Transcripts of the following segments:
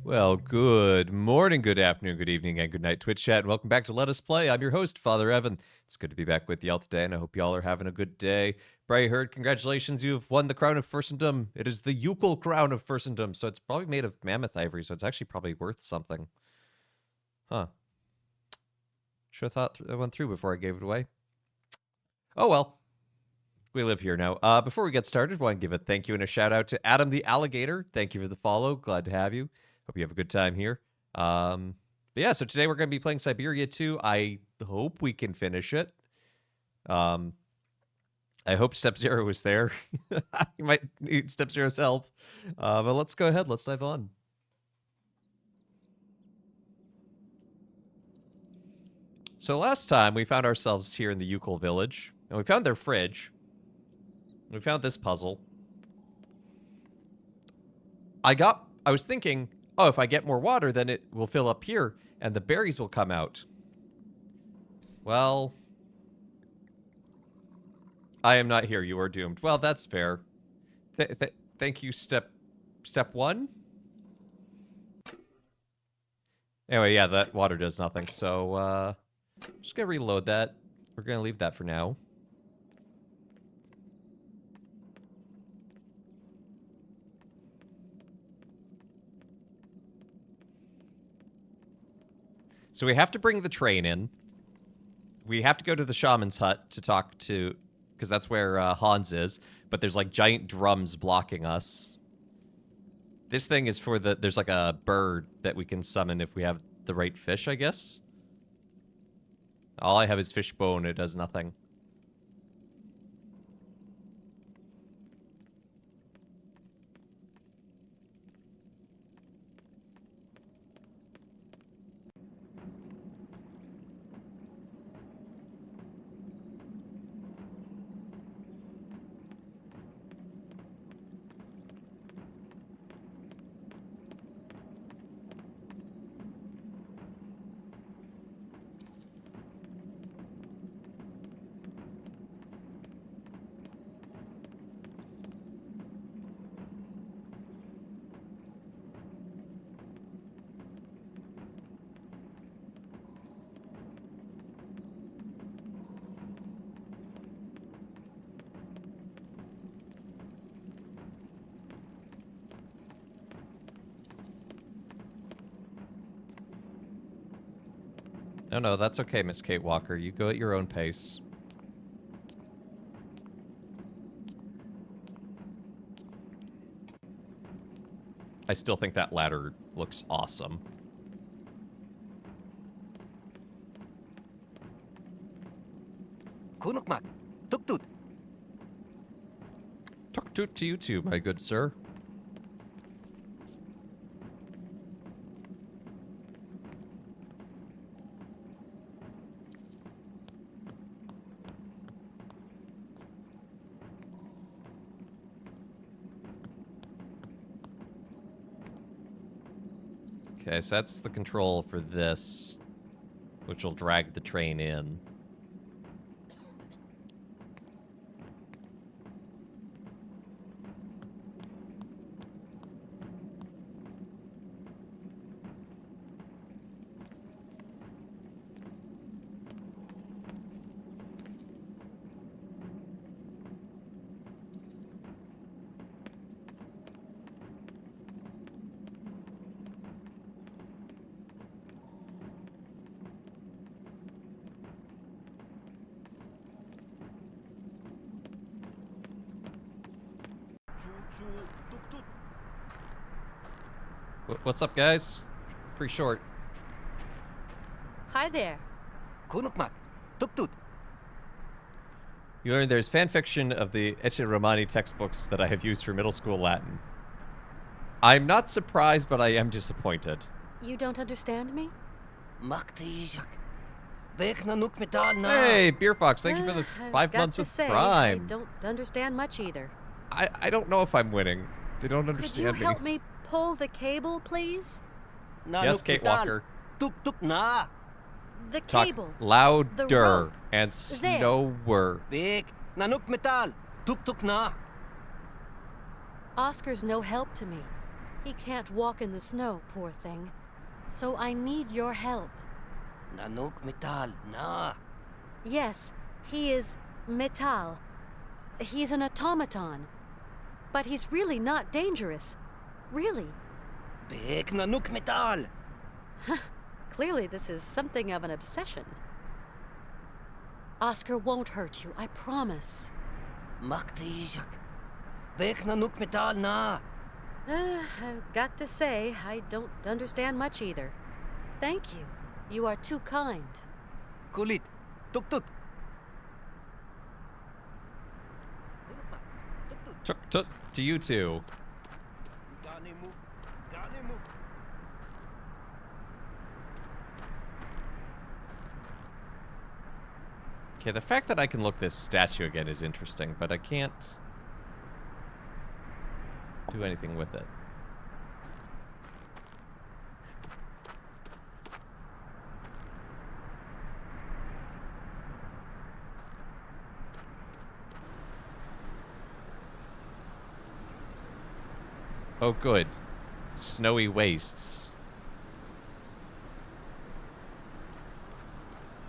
Well, good morning, good afternoon, good evening, and good night, Twitch chat, and welcome back to Let Us Play. I'm your host, Father Evan. It's good to be back with y'all today, and I hope y'all are having a good day. Bray Herd, congratulations, you've won the crown of Furstendom. It is the Euchel crown of Furstendom, so it's probably made of mammoth ivory, so it's actually probably worth something. Huh. Should have thought I went through before I gave it away. Oh well. We live here now. Before we get started, I want to give a thank you and a shout out to Adam the Alligator. Thank you for the follow. Glad to have you. Hope you have a good time here. But yeah, so today we're going to be playing Syberia II. I hope we can finish it. I hope Step Zero was there. You might need Step Zero's help. But let's go ahead. Let's dive on. So last time we found ourselves here in the Euchel village, and we found their fridge. We found this puzzle. I was thinking, oh, if I get more water, then it will fill up here, and the berries will come out. Well, I am not here. You are doomed. Well, that's fair. Thank you, step one. Anyway, yeah, that water does nothing, so, just gonna reload that. We're gonna leave that for now. So we have to bring the train in. We have to go to the shaman's hut to talk to, because that's where Hans is. But there's like giant drums blocking us. This thing is for there's like a bird that we can summon if we have the right fish, I guess. All I have is fish bone. It does nothing. No, that's okay, Miss Kate Walker. You go at your own pace. I still think that ladder looks awesome. Kunukmak, tuk-tut. Tuk-tut to you too, my good sir. Okay, so that's the control for this, which will drag the train in. What's up, guys? Pretty short. Hi there. Kunukmak, tuk-tut. You learn there's fan fiction of the Ecce Romani textbooks that I have used for middle school Latin. I'm not surprised, but I am disappointed. You don't understand me? Maktijak. Bek na nuk metal na. Hey, Beer Fox, thank you for the I've 5 got months to with say, Prime. I don't understand much either. I don't know if I'm winning. They don't Could understand you me. help me pull the cable, please? Na Yes, nuk Kate metal. Walker. Tuk-tuk na. The Talk cable. louder rope. and There. slower. Bek na nuk metal. Tuk-tuk na. Oscar's no help to me. He can't walk in the snow, poor thing. So I need your help. Nanuk metal, na. Yes, he is metal. He's an automaton. But he's really not dangerous. Really. Bek nanuk metal. Clearly, this is something of an obsession. Oscar won't hurt you, I promise. Maktijak. Bek nanuk metal, na. I've got to say, I don't understand much either. Thank you. You are too kind. Kulit. Tuk tut. To you two. Ganemu. Ganemu. Okay, the fact that I can look this statue again is interesting, but I can't do anything with it. Oh, good. Snowy wastes.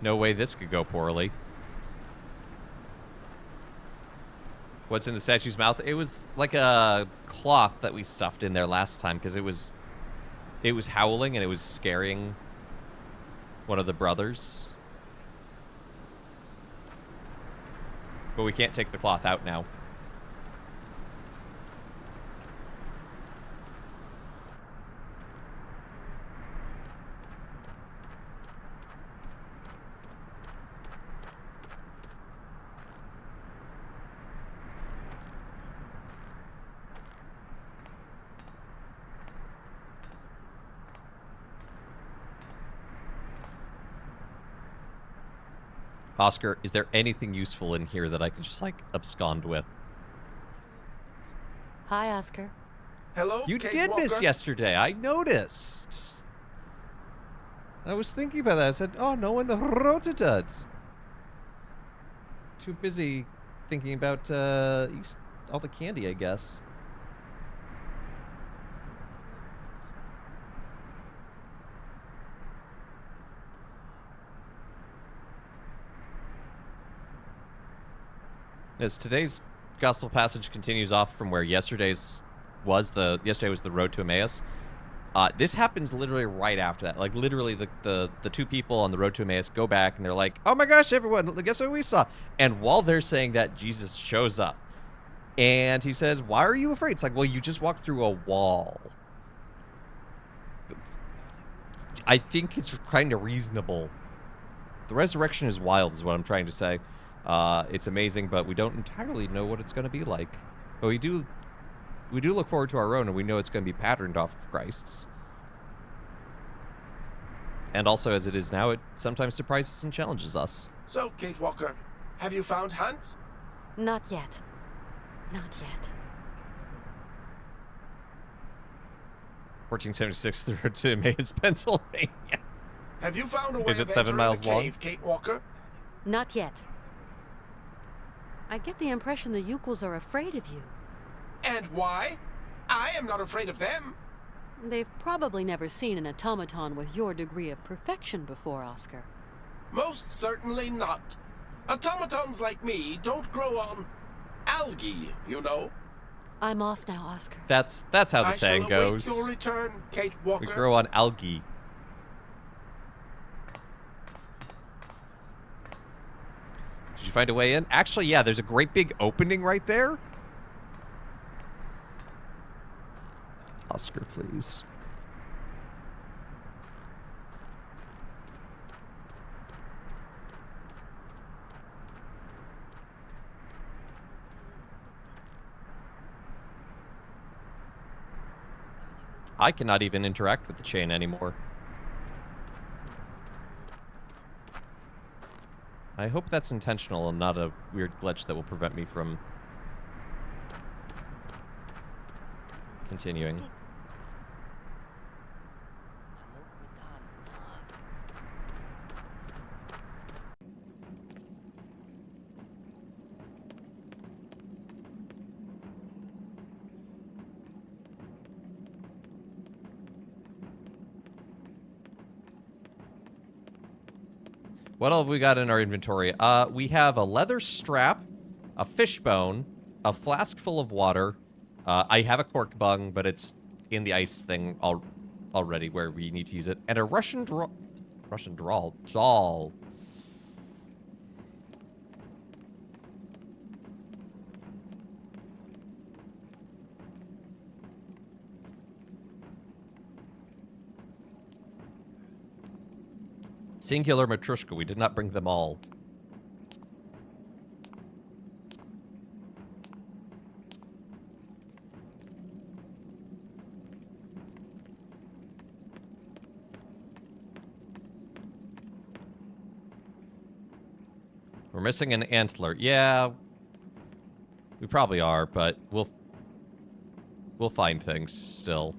No way this could go poorly. What's in the statue's mouth? It was like a cloth that we stuffed in there last time because it was howling and it was scaring one of the brothers. But we can't take the cloth out now. Oscar, is there anything useful in here that I can just, like, abscond with? Hi, Oscar. Hello, You Kate did miss Walker? yesterday. I noticed. I was thinking about that. I said, oh, no one wrote it. Too busy thinking about all the candy, I guess. As today's gospel passage continues off from where yesterday was the road to Emmaus. This happens literally right after that. Like, literally, the two people on the road to Emmaus go back and they're like, oh my gosh, everyone, guess what we saw? And while they're saying that, Jesus shows up. And he says, why are you afraid? It's like, well, you just walked through a wall. I think it's kind of reasonable. The resurrection is wild, is what I'm trying to say. It's amazing, but we don't entirely know what it's going to be like. But we do look forward to our own, and we know it's going to be patterned off of Christ's. And also, as it is now, it sometimes surprises and challenges us. So, Kate Walker, have you found Hans? Not yet. Not yet. 1476 through to Emmaus, Pennsylvania. Have you found a way Is it of 7 entering miles the long? cave, Kate Walker? Not yet. I get the impression the Yukels are afraid of you. And why? I am not afraid of them. They've probably never seen an automaton with your degree of perfection before, Oscar. Most certainly not. Automatons like me don't grow on algae, you know. I'm off now, Oscar. That's how the I saying shall goes. await your return, Kate Walker. We grow on algae. Did you find a way in? Actually, yeah, there's a great big opening right there. Oscar, please. I cannot even interact with the chain anymore. I hope that's intentional and not a weird glitch that will prevent me from continuing. What else have we got in our inventory? We have a leather strap, a fishbone, a flask full of water. I have a cork bung, but it's in the ice thing already where we need to use it. And a Russian doll. Singular Matryoshka. We did not bring them all. We're missing an antler. Yeah, we probably are, but we'll find things still.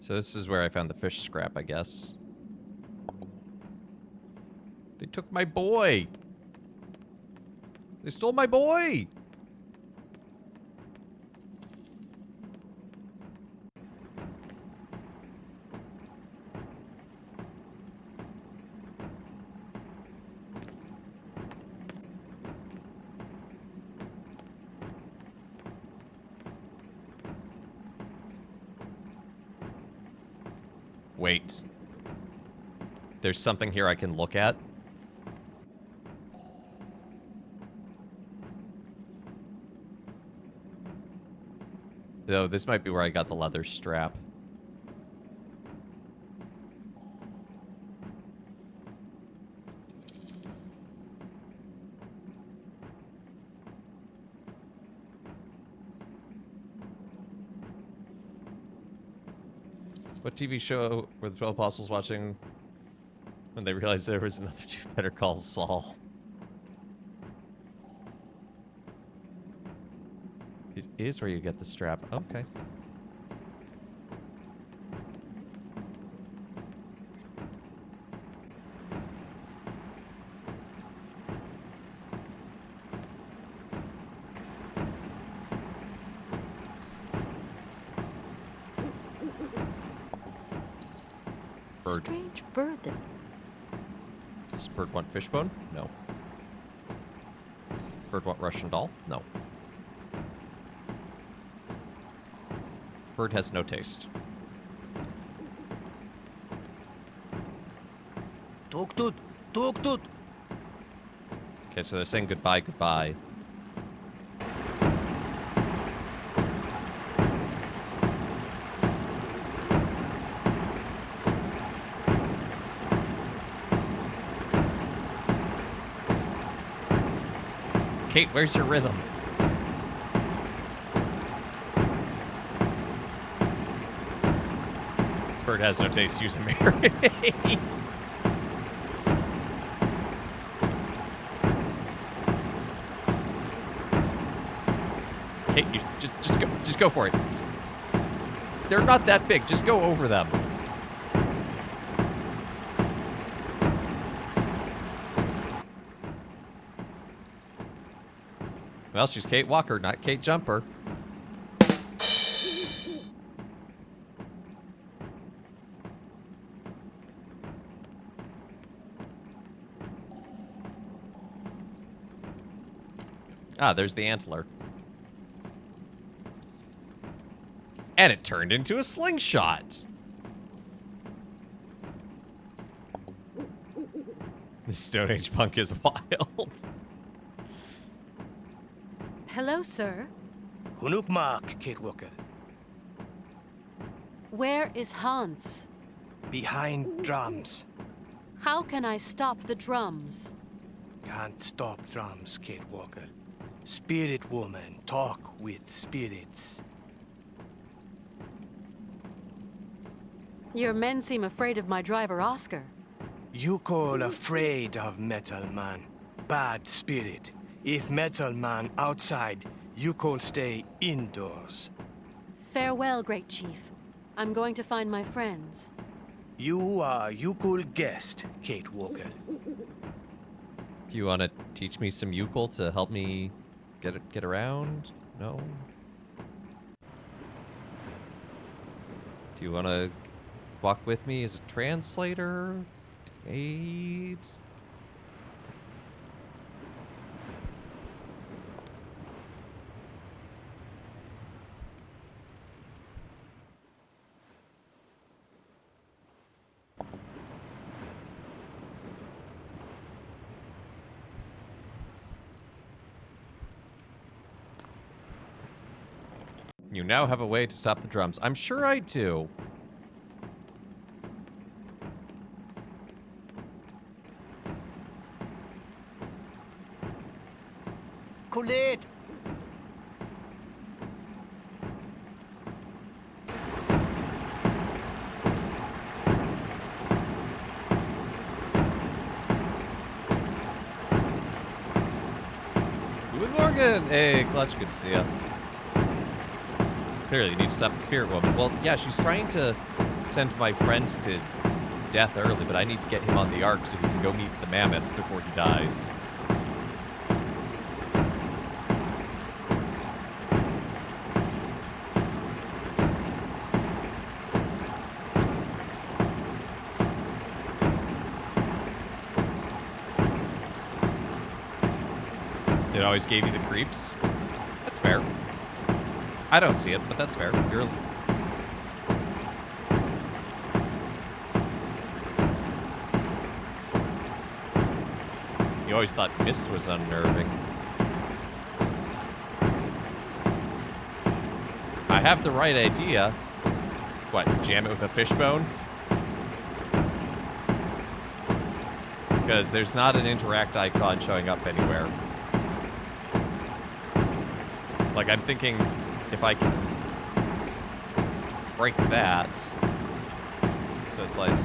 So this is where I found the fish scrap, I guess. They took my boy! They stole my boy! Wait. There's something here I can look at? Though, this might be where I got the leather strap. What TV show were the 12 Apostles watching when they realized there was another dude Better Call Saul? It is where you get the strap. Okay. Bird. Strange bird that... Does bird want fishbone? No. Bird want Russian doll? No. Bird has no taste. Tuk tut, tuk tut. Okay, so they're saying goodbye, goodbye. Kate, where's your rhythm? Bird has no taste. Use a marriage. Kate, you just go for it. They're not that big. Just go over them. Well, she's Kate Walker, not Kate Jumper. Ah, there's the antler. And it turned into a slingshot. The Stone Age punk is wild. Hello, sir. Hunukmak, Kate Walker. Where is Hans? Behind drums. How can I stop the drums? Can't stop drums, Kate Walker. Spirit woman, talk with spirits. Your men seem afraid of my driver, Oscar. You call afraid of Metal Man. Bad spirit. If Metal Man outside, You call stay indoors. Farewell, great chief. I'm going to find my friends. You are Yukul guest, Kate Walker. Do you want to teach me some Euclid to help me get around? No? Do you want to walk with me as a translator? Aid? You now have a way to stop the drums. I'm sure I do. Colette! Good morning! Hey, Clutch, good to see ya. Clearly, you need to stop the spirit woman. Well, yeah, she's trying to send my friend to his death early, but I need to get him on the Ark so he can go meet the mammoths before he dies. It always gave you the creeps. That's fair. I don't see it, but that's fair. You're... You always thought mist was unnerving. I have the right idea. What, jam it with a fishbone? Because there's not an interact icon showing up anywhere. Like, I'm thinking if I can break that. So it's like...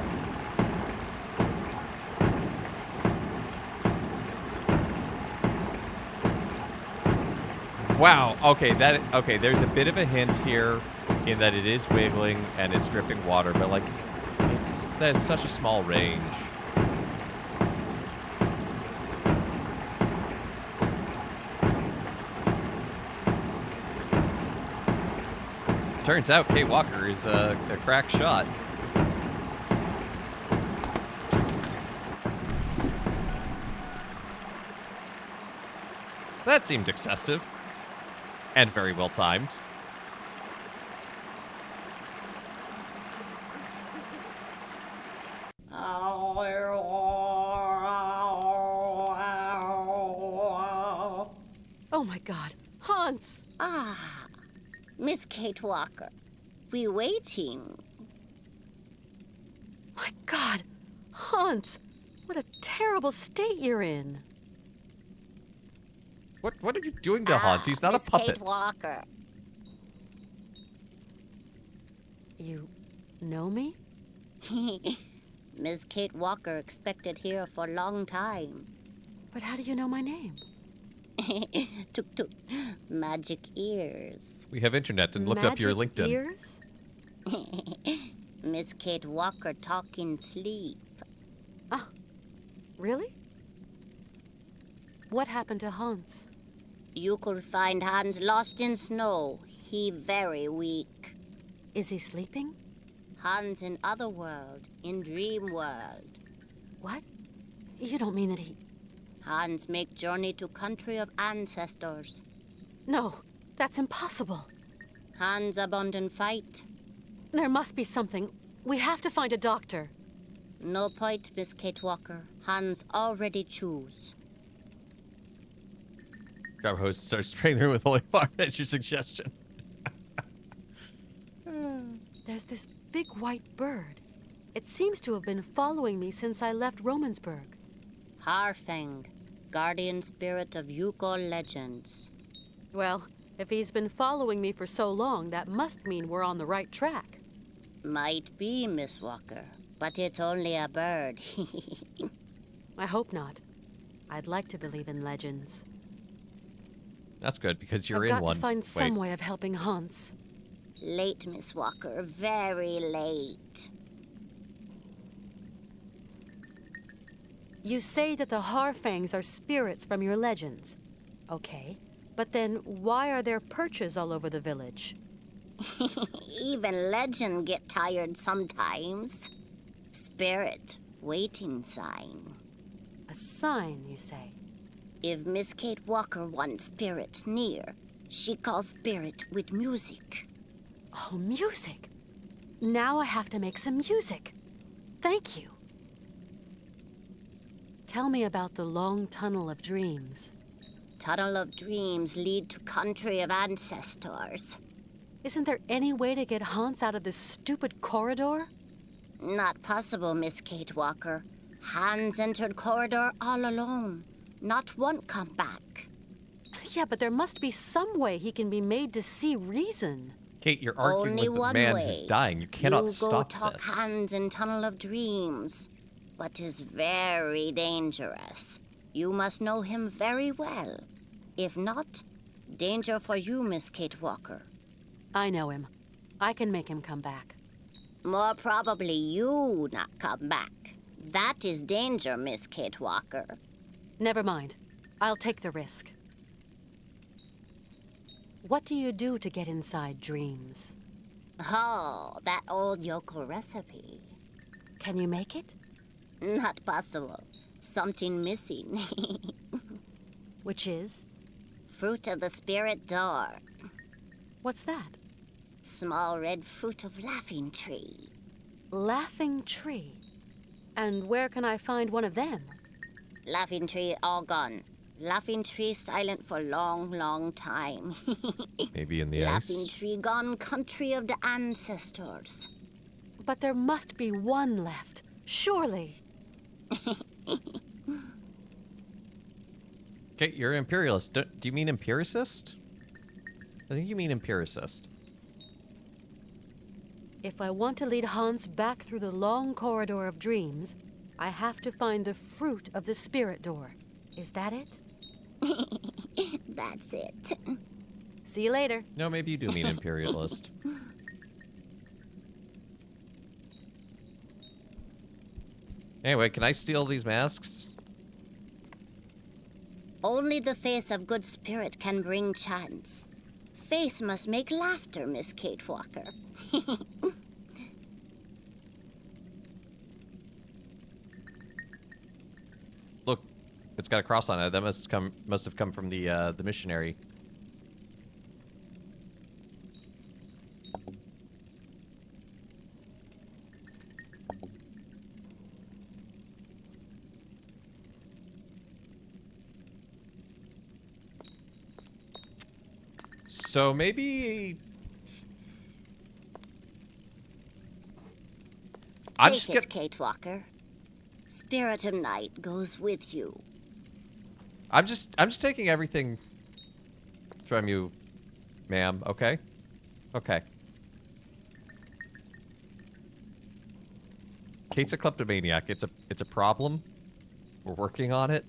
Wow, okay, okay, there's a bit of a hint here in that it is wiggling and it's dripping water, but like, there's such a small range. Turns out Kate Walker is a crack shot. That seemed excessive. And very well timed. Oh my god, Hans! Ah, Miss Kate Walker, we waiting. My god, Hans! What a terrible state you're in. What are you doing to Hans? He's not Miss a puppet. Kate Walker. You know me? Miss Kate Walker expected here for a long time. But how do you know my name? Tuk tuk, magic ears. We have internet and looked up your Magic LinkedIn. Ears? Miss Kate Walker talk in sleep. Ah, really? What happened to Hans? You could find Hans lost in snow. He very weak. Is he sleeping? Hans in other world, in dream world. What? You don't mean that he... Hans make journey to country of ancestors. No, that's impossible. Hans abandon fight. There must be something. We have to find a doctor. No point, Miss Kate Walker. Hans already choose. Grab a hose and start spraying the room with holy water. That's your suggestion. There's this big white bird. It seems to have been following me since I left Romansburg. Harfang, guardian spirit of Yukon legends. Well, if he's been following me for so long, that must mean we're on the right track. Might be, Miss Walker, but it's only a bird. I hope not. I'd like to believe in legends. That's good, because you're I've in got one. to find Wait. some way of helping Hans. Late, Miss Walker. Very late. You say that the Harfangs are spirits from your legends. Okay, but then why are there perches all over the village? Even legend get tired sometimes. Spirit, waiting sign. A sign, you say? If Miss Kate Walker wants spirits near, she calls spirit with music. Oh, music! Now I have to make some music. Thank you. Tell me about the long tunnel of dreams. Tunnel of dreams lead to country of ancestors. Isn't there any way to get Hans out of this stupid corridor? Not possible, Miss Kate Walker. Hans entered corridor all alone. Not one come back. Yeah, but there must be some way he can be made to see reason. Kate, you're arguing Only with the one man way. who's dying. You cannot you stop go talk this. Hans in Tunnel of Dreams, but is very dangerous. You must know him very well. If not, danger for you, Miss Kate Walker. I know him. I can make him come back. More probably you not come back. That is danger, Miss Kate Walker. Never mind. I'll take the risk. What do you do to get inside dreams? Oh, that old yokel recipe. Can you make it? Not possible. Something missing. Which is? Fruit of the spirit door. What's that? Small red fruit of laughing tree. Laughing tree. And where can I find one of them? Laughing tree all gone. Laughing tree silent for long, long time. Maybe in the Laughing ice. tree gone country of the ancestors. But there must be one left. Surely. Kate, you're an imperialist. Do you mean empiricist? I think you mean empiricist. If I want to lead Hans back through the long corridor of dreams, I have to find the fruit of the spirit door. Is that it? That's it. See you later. No, maybe you do mean imperialist. Anyway, can I steal these masks? Only the face of good spirit can bring chance. Face must make laughter, Miss Kate Walker. Look, it's got a cross on it. That must have come from the missionary. So maybe I'm Take just it, get, Kate Walker. Spirit of night goes with you. I'm just taking everything from you, ma'am. Okay, okay. Kate's a kleptomaniac. It's a problem. We're working on it.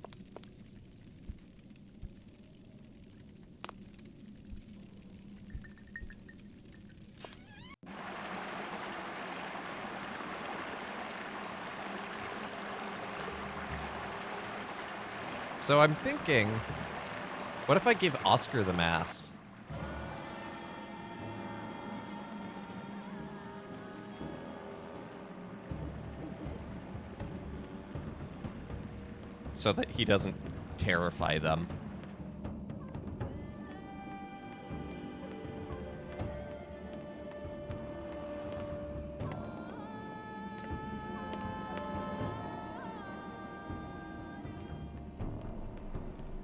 So I'm thinking, what if I give Oscar the mask? So that he doesn't terrify them.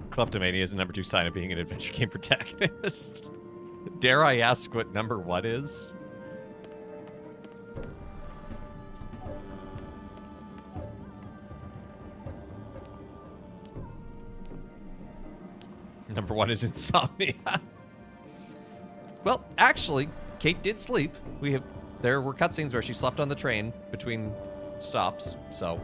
Kleptomania is the number 2 sign of being an adventure game protagonist. Dare I ask what number 1 is? Number 1 is insomnia. Well, actually, Kate did sleep. There were cutscenes where she slept on the train between stops, so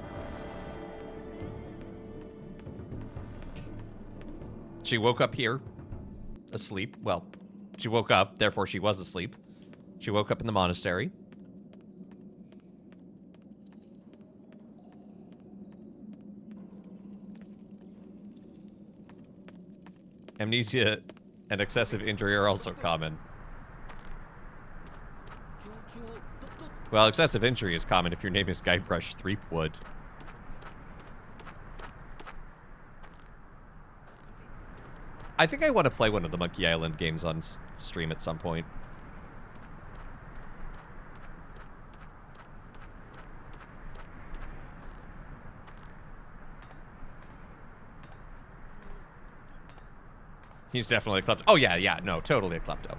she woke up here asleep. Well, she woke up, therefore she was asleep. She woke up in the monastery. Amnesia and excessive injury are also common. Well, excessive injury is common if your name is Guybrush Threepwood. I think I want to play one of the Monkey Island games on stream at some point. He's definitely a klepto. Oh, yeah, no, totally a klepto.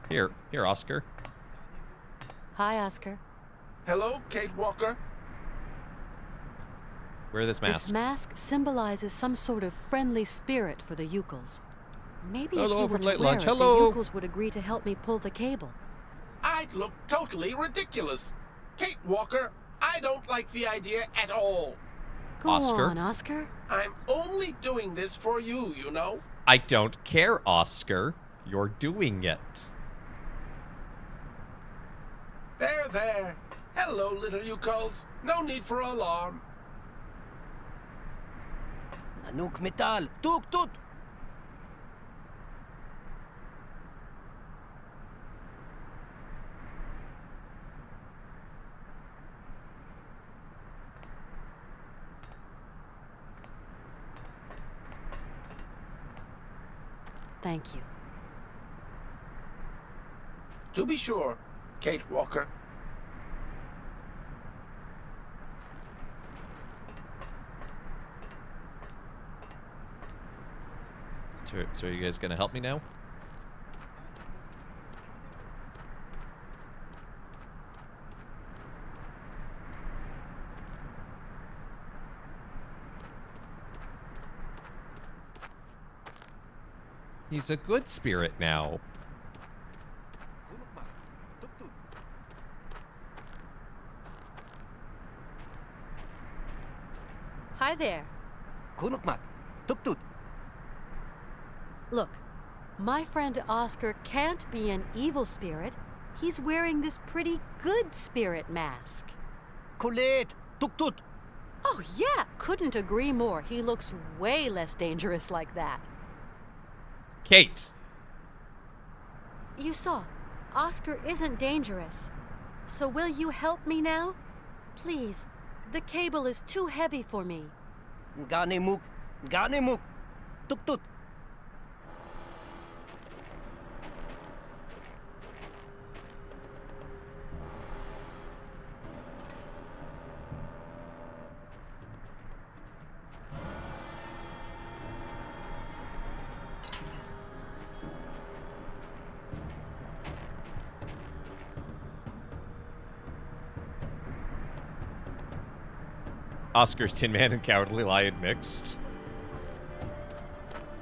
Here, Oscar. Hi, Oscar. Hello, Kate Walker. Wear this mask. This mask symbolizes some sort of friendly spirit for the Yukels. Maybe Hello if you were from to late wear lunch. it, Hello. the Yukels would agree to help me pull the cable. I'd look totally ridiculous. Kate Walker, I don't like the idea at all. Go Oscar? on, Oscar. I'm only doing this for you, you know? I don't care, Oscar. You're doing it. There. Hello, little Yukels. No need for alarm. Nanook metal. Tuk tut. Thank you. To be sure, Kate Walker. So are you guys gonna help me now? He's a good spirit now. Hi there. Kunukmak. Tuk tut. Look, my friend Oscar can't be an evil spirit. He's wearing this pretty good spirit mask. Kulit. Tuk tut. Oh, yeah, couldn't agree more. He looks way less dangerous like that. Kate! You saw, Oscar isn't dangerous. So will you help me now? Please, the cable is too heavy for me. Ganemuk. Ganemuk. Tuk tut. Oscar's Tin Man and Cowardly Lion mixed.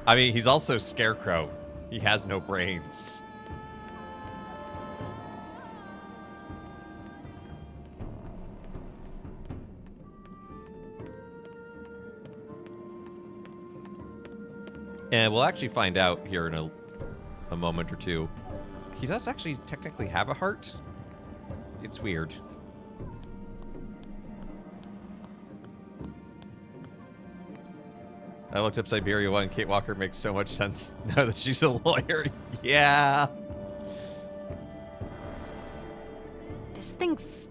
I mean, he's also Scarecrow. He has no brains. And we'll actually find out here in a moment or two. He does actually technically have a heart. It's weird. I looked up Syberia II. Kate Walker makes so much sense now that she's a lawyer. Yeah. This thing's...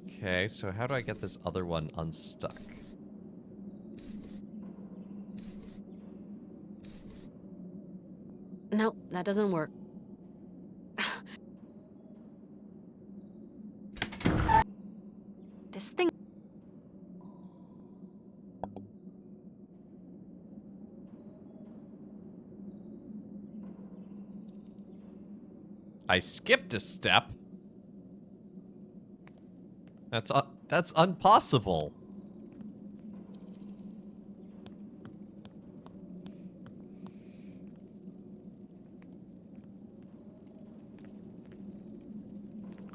Okay, so how do I get this other one unstuck? No, that doesn't work. This thing... I skipped a step. That's impossible.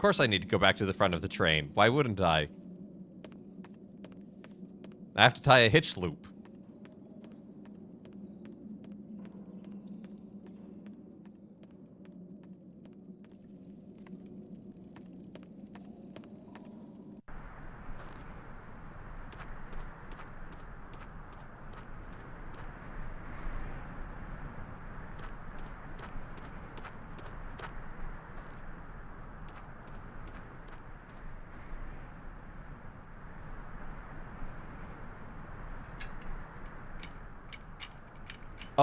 course I need to go back to the front of the train. Why wouldn't I? I have to tie a hitch loop.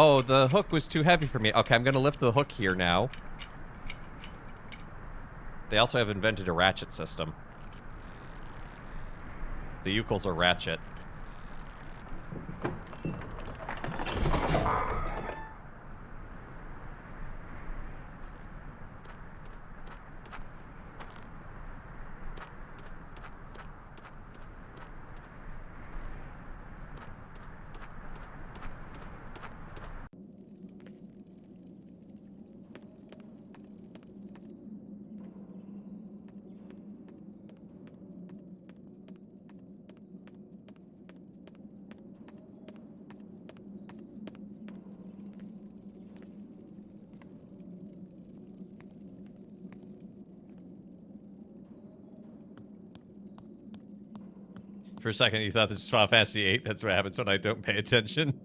Oh, the hook was too heavy for me. Okay, I'm gonna lift the hook here now. They also have invented a ratchet system. The Eucals are ratchet. For a second, you thought this was Final Fantasy VIII. That's what happens when I don't pay attention.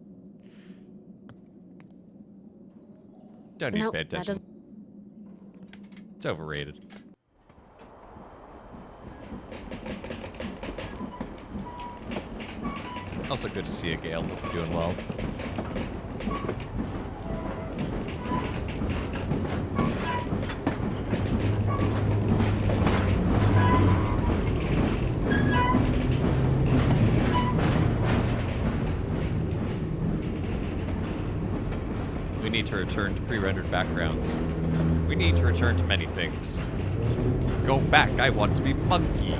Don't need to No, pay that attention. doesn't. It's overrated. Also good to see you, Gale. Hope you're doing well. We need to return to pre-rendered backgrounds. We need to return to many things. Go back, I want to be monkey.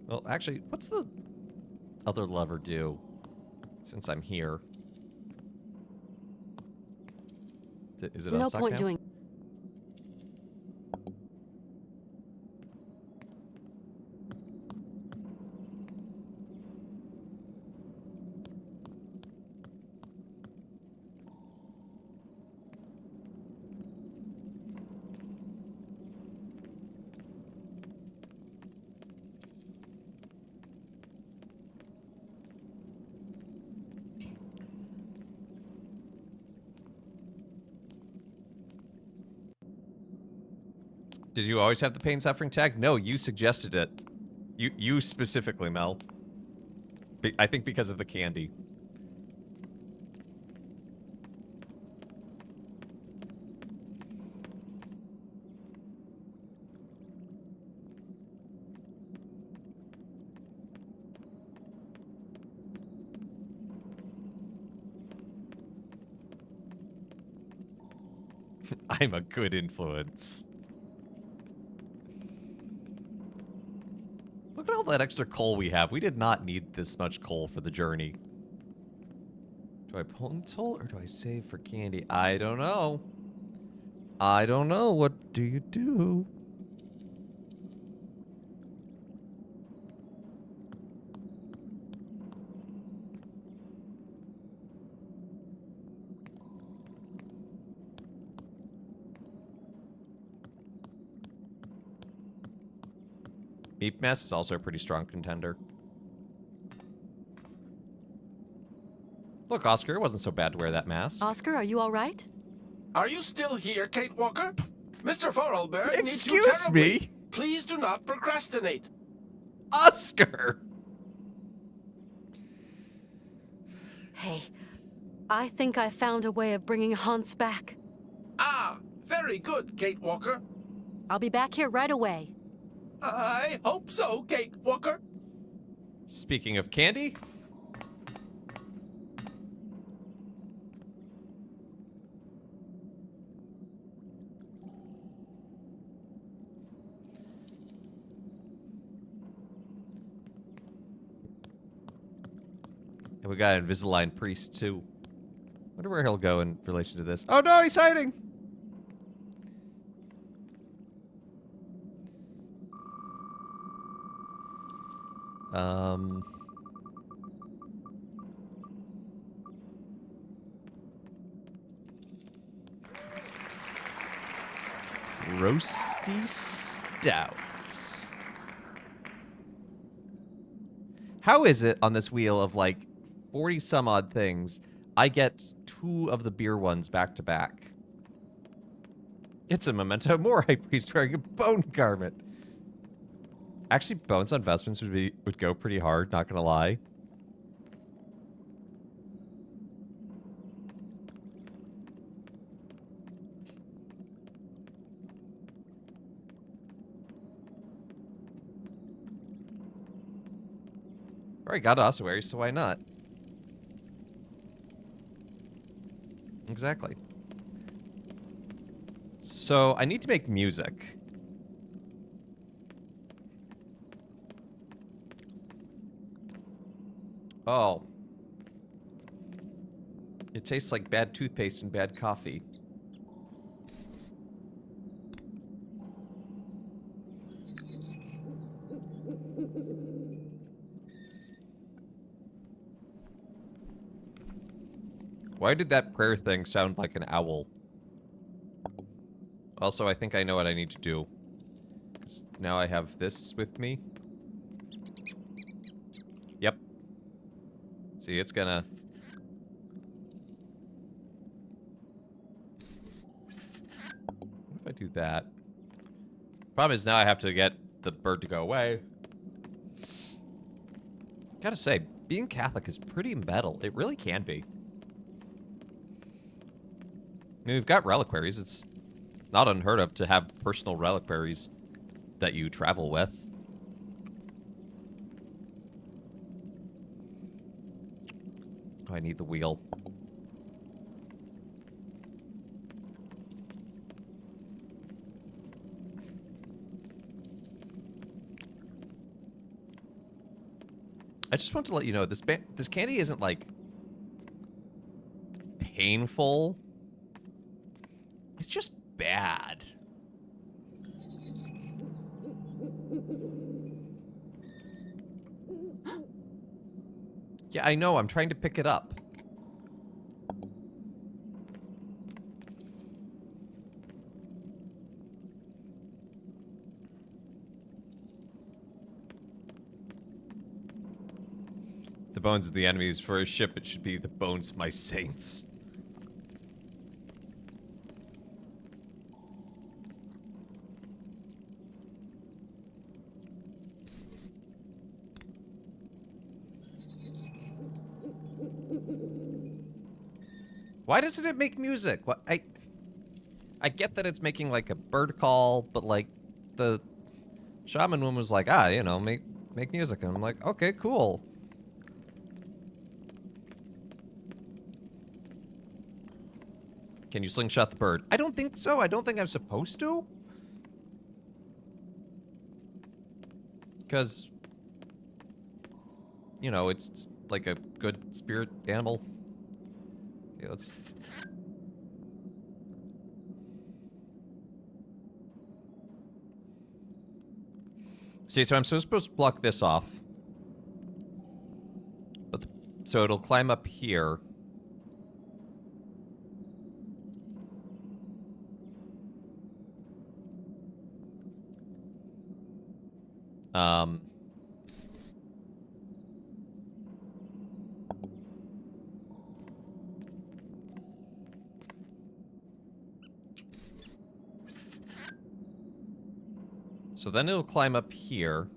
Well, actually, what's the other lever do? Since I'm here. Is it No unstuck point now? doing. Did you always have the pain suffering tag? No, you suggested it. You specifically, Mel. I think because of the candy. I'm a good influence. Look at all that extra coal we have. We did not need this much coal for the journey. Do I pull in toll or do I save for candy? I don't know. I don't know. What do you do? Meat Mess is also a pretty strong contender. Look, Oscar, it wasn't so bad to wear that mask. Oscar, are you all right? Are you still here, Kate Walker? Mr. Vorarlberg needs you Excuse terribly. me? Please do not procrastinate. Oscar! Hey, I think I found a way of bringing Hans back. Ah, very good, Kate Walker. I'll be back here right away. I hope so, Kate Walker. Speaking of candy, We got an Invisalign priest, too. Wonder where he'll go in relation to this. Oh, no, he's hiding! Roasty Stout. How is it on this wheel of like 40 some odd things, I get 2 of the beer ones back to back? It's a memento mori. High priest wearing a bone garment. Actually, bones on vestments would go pretty hard, not gonna lie. Alright, got ossuary, so why not? Exactly. So, I need to make music. Oh. It tastes like bad toothpaste and bad coffee. Why did that prayer thing sound like an owl? Also, I think I know what I need to do. 'Cause now I have this with me. Yep. See, it's gonna... What if I do that? Problem is now I have to get the bird to go away. Gotta say, being Catholic is pretty metal. It really can be. I mean, we've got reliquaries. It's not unheard of to have personal reliquaries that you travel with. Oh, I need the wheel. I just want to let you know, this candy isn't, like, painful. It's just bad. Yeah, I know. I'm trying to pick it up. The bones of the enemies for a ship, it should be the bones of my saints. Why doesn't it make music? What I get that it's making like a bird call, but like the shaman one was like, you know, make music, and I'm like, okay, cool. Can you slingshot the bird? I don't think so. I don't think I'm supposed to. Because, you know, it's like a good spirit animal. Okay, let's... See, so I'm supposed to block this off. But so it'll climb up here. So then it'll climb up here.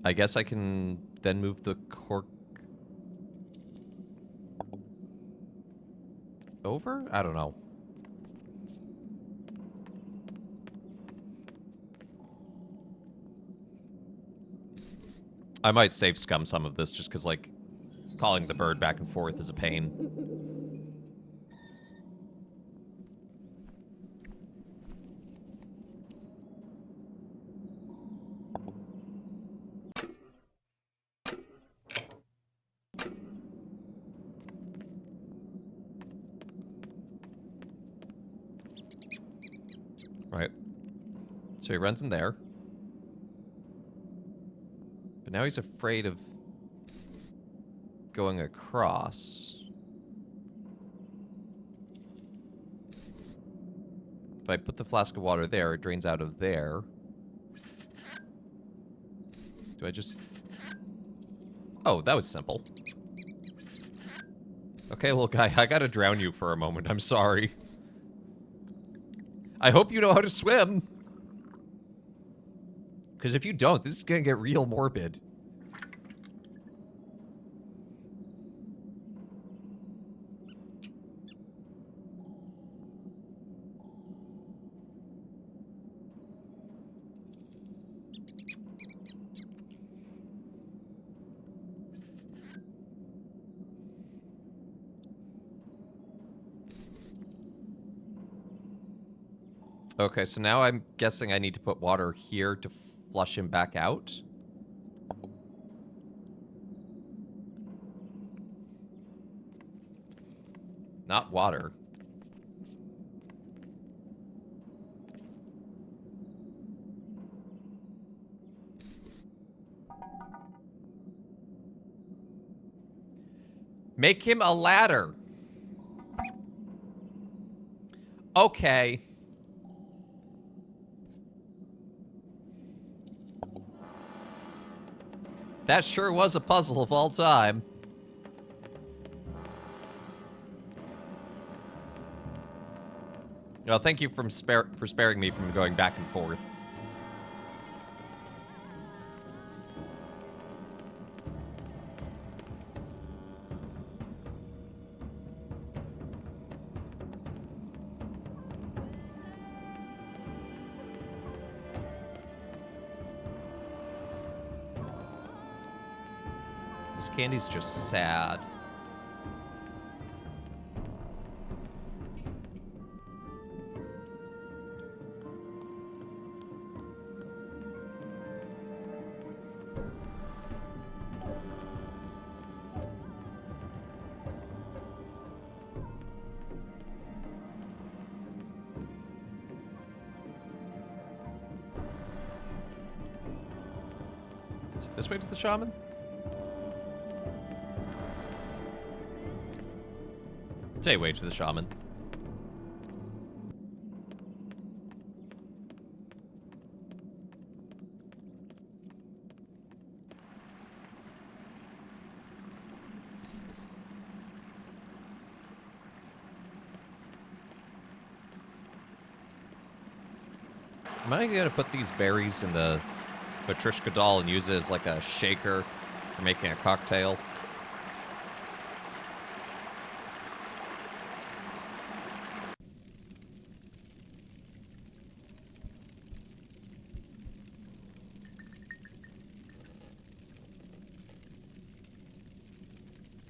I guess I can then move the cork over? I don't know. I might save scum some of this just because, like, calling the bird back and forth is a pain. Right. So he runs in there. But now he's afraid of going across. If I put the flask of water there, it drains out of there. Do I just... Oh, that was simple. Okay, little guy, I gotta drown you for a moment. I'm sorry. I hope you know how to swim. Because if you don't, this is gonna get real morbid. Okay, so now I'm guessing I need to put water here to flush him back out. Not water. Make him a ladder. Okay. That sure was a puzzle of all time. Well, thank you for sparing me from going back and forth. This candy's just sad. Is it this way to the shaman? Say way to the shaman. Am I gonna put these berries in the Matryoshka doll and use it as like a shaker for making a cocktail?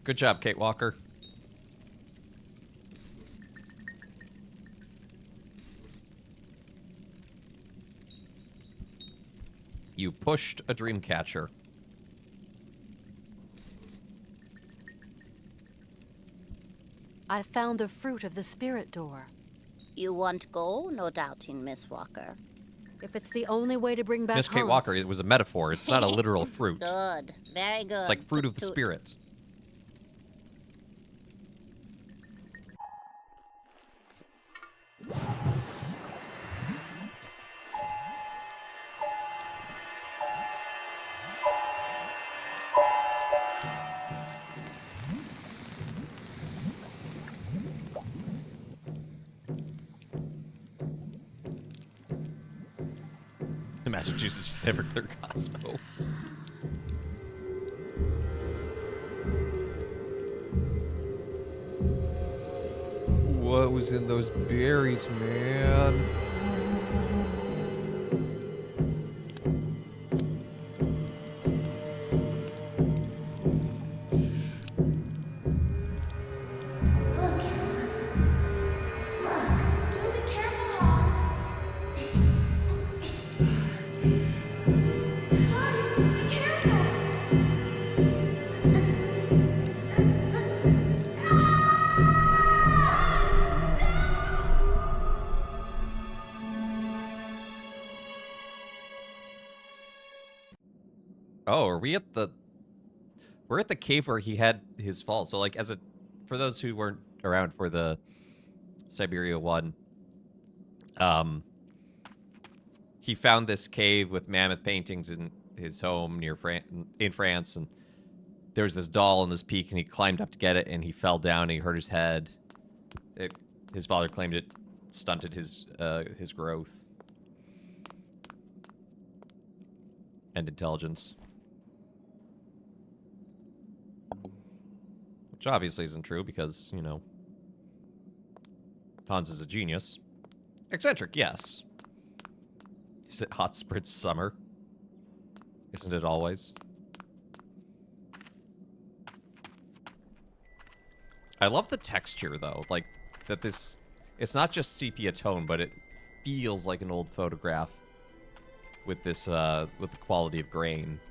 Good job, Kate Walker. You pushed a dream catcher. I found the fruit of the spirit door. You want go? No doubting, Miss Walker. If it's the only way to bring back Miss Kate Walker, it was a metaphor. It's not a literal fruit. Good. Very good. It's like fruit of the To- spirit. Massachusetts just never clear Cosmo. What was in those berries, man? Oh, are we at the... We're at the cave where he had his fall. So, like, for those who weren't around for the Syberia I, he found this cave with mammoth paintings in his home in France, and there was this doll on this peak, and he climbed up to get it, and he fell down, and he hurt his head. His father claimed it stunted his growth and intelligence. Which obviously isn't true because, you know, Hans is a genius. Eccentric, yes. Is it hot spritz summer? Isn't it always? I love the texture, though. Like, that this... It's not just sepia tone, but it feels like an old photograph with this, with the quality of grain.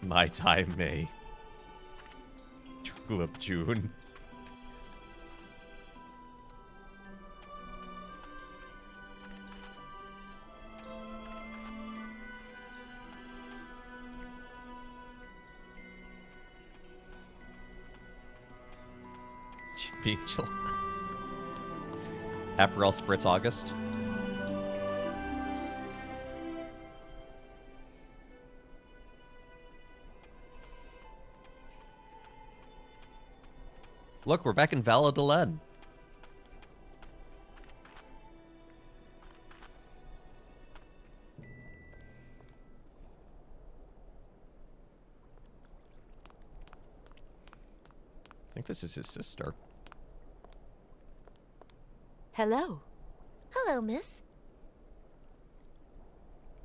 My time, May. Tulip June. June, July. Aperol Spritz August. Look, we're back in Valladolid. I think this is his sister. Hello. Hello, miss.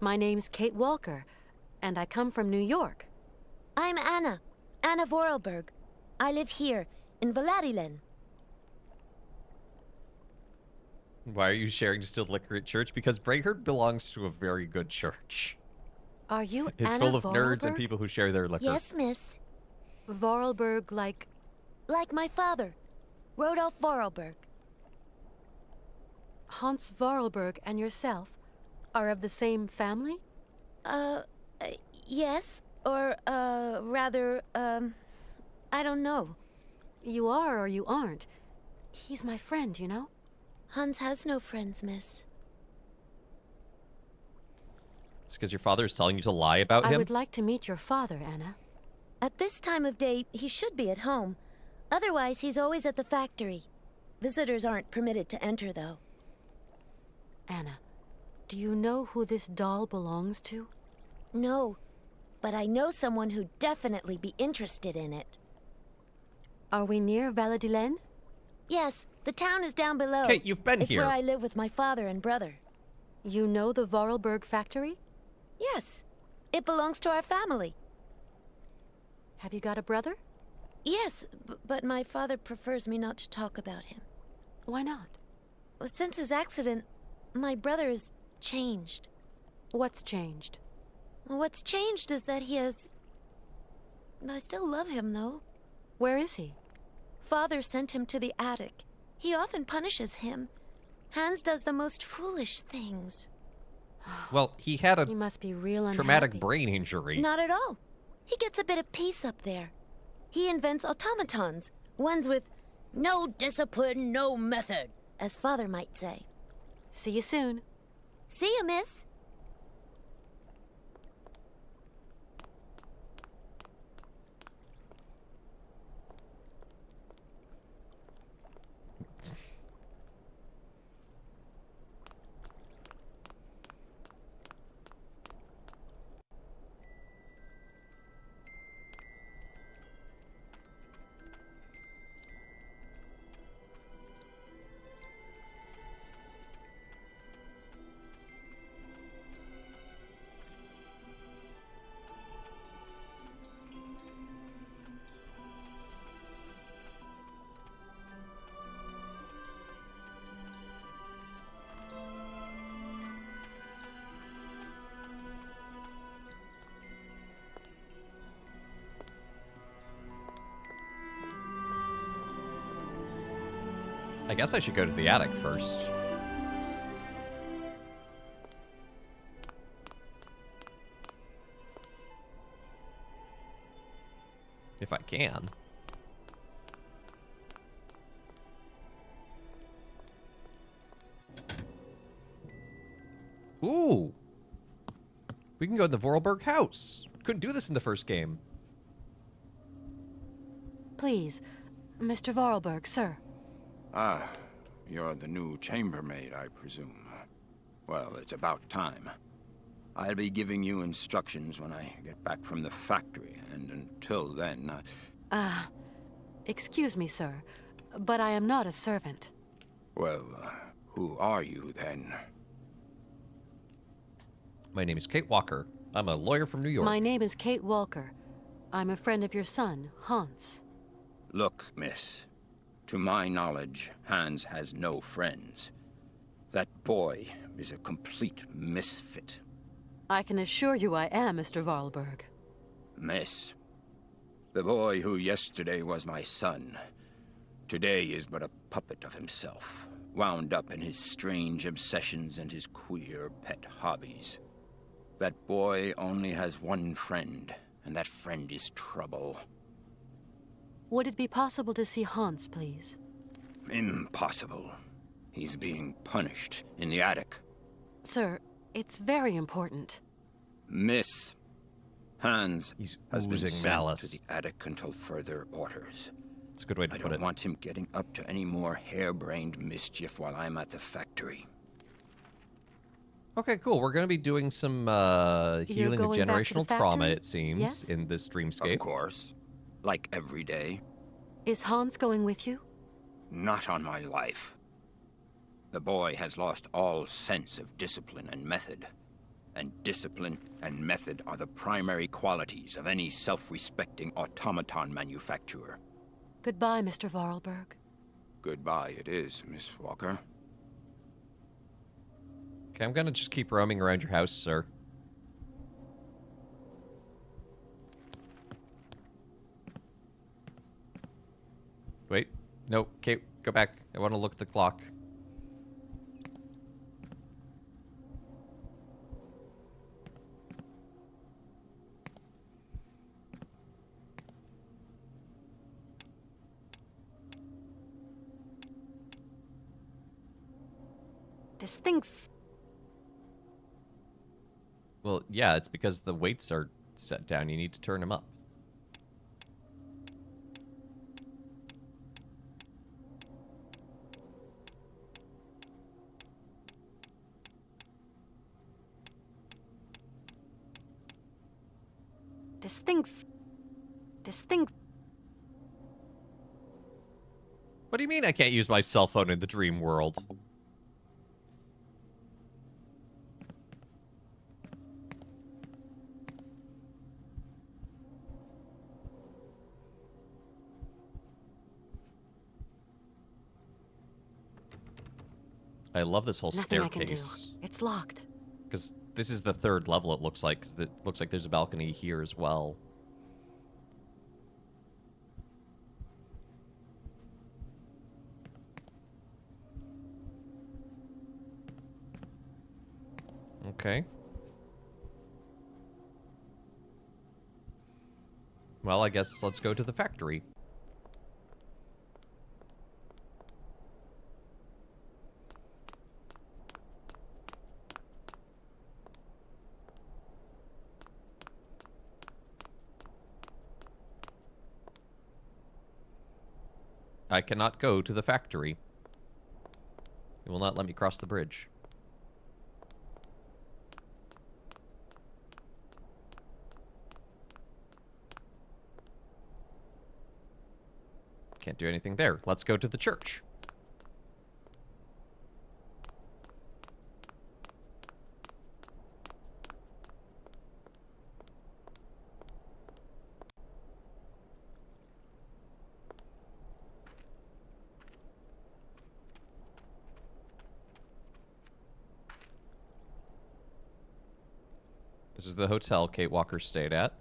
My name's Kate Walker, and I come from New York. I'm Anna Vorarlberg. I live here, in Valadilen. Why are you sharing distilled liquor at church? Because Brayherd belongs to a very good church. Are you It's Anna full of nerds and Vorarlberg? people who share their liquor. Yes, miss. Vorarlberg, like... Like my father, Rodolph Vorarlberg. Hans Vorarlberg and yourself are of the same family? Yes, or, rather, I don't know. You are or you aren't. He's my friend, you know? Hans has no friends, miss. It's because your father is telling you to lie about I him? would like to meet your father, Anna. At this time of day, he should be at home. Otherwise, he's always at the factory. Visitors aren't permitted to enter, though. Anna, do you know who this doll belongs to? No, but I know someone who'd definitely be interested in it. Are we near Valadilen? Yes, the town is down below. Kate, you've been it's here. where I live with my father and brother. You know the Vorarlberg factory? Yes, it belongs to our family. Have you got a brother? Yes, but my father prefers me not to talk about him. Why not? Well, since his accident, my brother has changed. What's changed? Well, what's changed is that he has... I still love him, though. Where is he? Father sent him to the attic. He often punishes him. Hans does the most foolish things. Well, he had He a must be real unhappy. traumatic brain injury. Not at all. He gets a bit of peace up there. He invents automatons, ones with no discipline, no method, as Father might say. See you soon. See you, miss. I guess I should go to the attic first. If I can. Ooh. We can go in the Vorarlberg house. Couldn't do this in the first game. Please, Mr. Vorarlberg, sir. Ah, you're the new chambermaid, I presume. Well, it's about time. I'll be giving you instructions when I get back from the factory, and until then, Excuse me, sir, but I am not a servant. well, who are you then? My name is Kate Walker. I'm a lawyer from New York. My name is Kate Walker. I'm a friend of your son, Hans. Look, miss. To my knowledge, Hans has no friends. That boy is a complete misfit. I can assure you I am, Mr. Vorarlberg. Miss, the boy who yesterday was my son, today is but a puppet of himself, wound up in his strange obsessions and his queer pet hobbies. That boy only has one friend, and that friend is trouble. Would it be possible to see Hans, please? Impossible. He's being punished in the attic. Sir, it's very important. Miss, Hans He's has been oozing sent malice. to the attic until further orders. It's a good way to I put don't it. want him getting up to any more harebrained mischief while I'm at the factory. Okay, cool. We're going to be doing some healing of going back to the generational trauma, factory? it seems, Yes? in this dreamscape. Of course. Like every day. Is Hans going with you? Not on my life. The boy has lost all sense of discipline and method. And discipline and method are the primary qualities of any self-respecting automaton manufacturer. Goodbye, Mr. Vorarlberg. Goodbye it is, Miss Walker. Okay, I'm going to just keep roaming around your house, sir. Wait. No, Kate, go back. I want to look at the clock. This thing's... Well, yeah, it's because the weights are set down. You need to turn them up. This thing's... This thing... What do you mean I can't use my cell phone in the dream world? I love this whole Nothing I can do. staircase. It's locked. Because this is the third level, it looks like. 'Cause it looks like there's a balcony here as well. Okay. Well, I guess let's go to the factory. I cannot go to the factory. It will not let me cross the bridge. Can't do anything there. Let's go to the church. This is the hotel Kate Walker stayed at.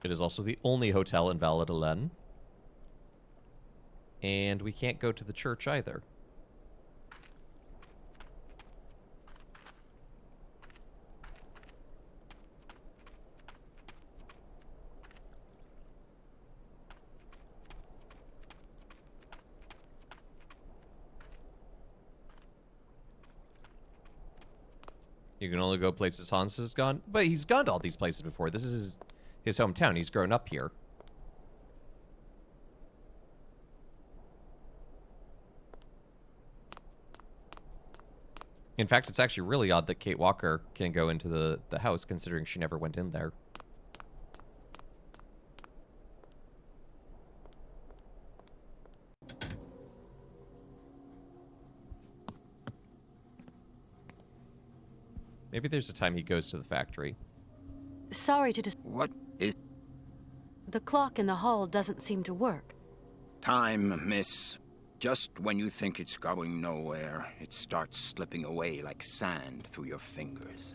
It is also the only hotel in Val-d'Alen. And we can't go to the church either. You can only go places Hans has gone. But he's gone to all these places before. This is his hometown. He's grown up here. In fact, it's actually really odd that Kate Walker can go into the house, considering she never went in there. Maybe there's a time he goes to the factory. Sorry to What is The clock in the hall doesn't seem to work. time, miss? Just when you think it's going nowhere, it starts slipping away like sand through your fingers.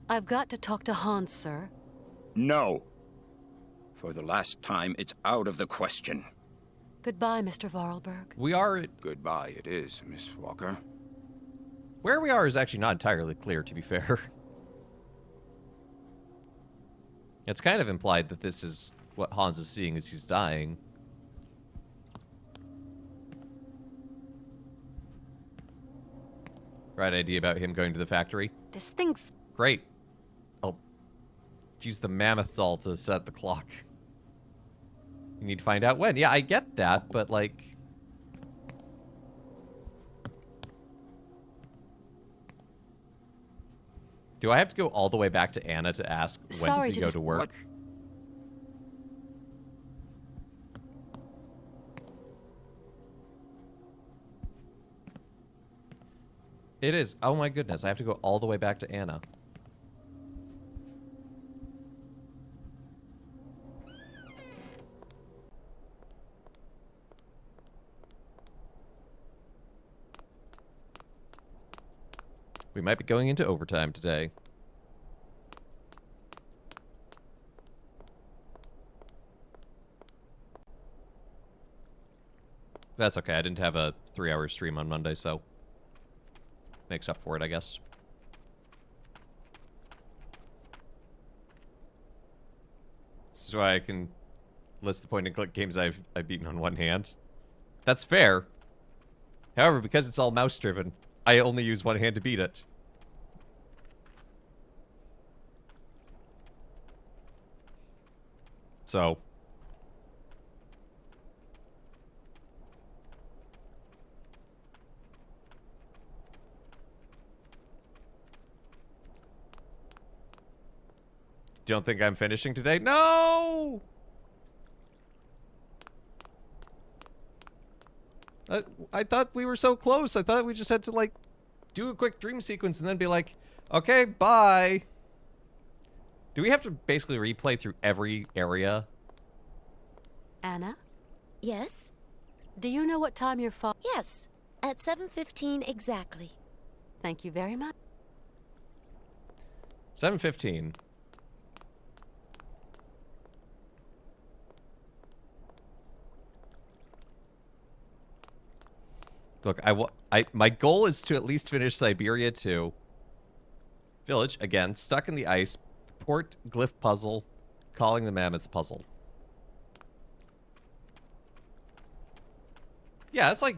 I've got to talk to Hans, sir. No! For the last time, it's out of the question. Goodbye, Mr. Vorarlberg. We are... Goodbye it is, Miss Walker. Where we are is actually not entirely clear, to be fair. It's kind of implied that this is what Hans is seeing as he's dying. Right idea about him going to the factory? This thing's... Great. I'll use the mammoth doll to set the clock. You need to find out when. Yeah, I get that, but like... Do I have to go all the way back to Anna to ask when Sorry does he to go dis- to work? What? It is. Oh my goodness, I have to go all the way back to Anna. We might be going into overtime today. That's okay. I didn't have a 3-hour stream on Monday, so makes up for it, I guess. This is why I can list the point-and-click games I've beaten on one hand. That's fair. However, because it's all mouse-driven, I only use one hand to beat it. So... Don't think I'm finishing today? No! I thought we were so close. I thought we just had to, like, do a quick dream sequence and then be like, okay, bye. Do we have to basically replay through every area? Anna, Yes? do you know what time your father... Yes. At 7:15 exactly. Thank you very much. 7:15. Look, my goal is to at least finish Syberia II. Village, again, stuck in the ice. Port glyph puzzle. Calling the mammoths puzzle. Yeah, it's like...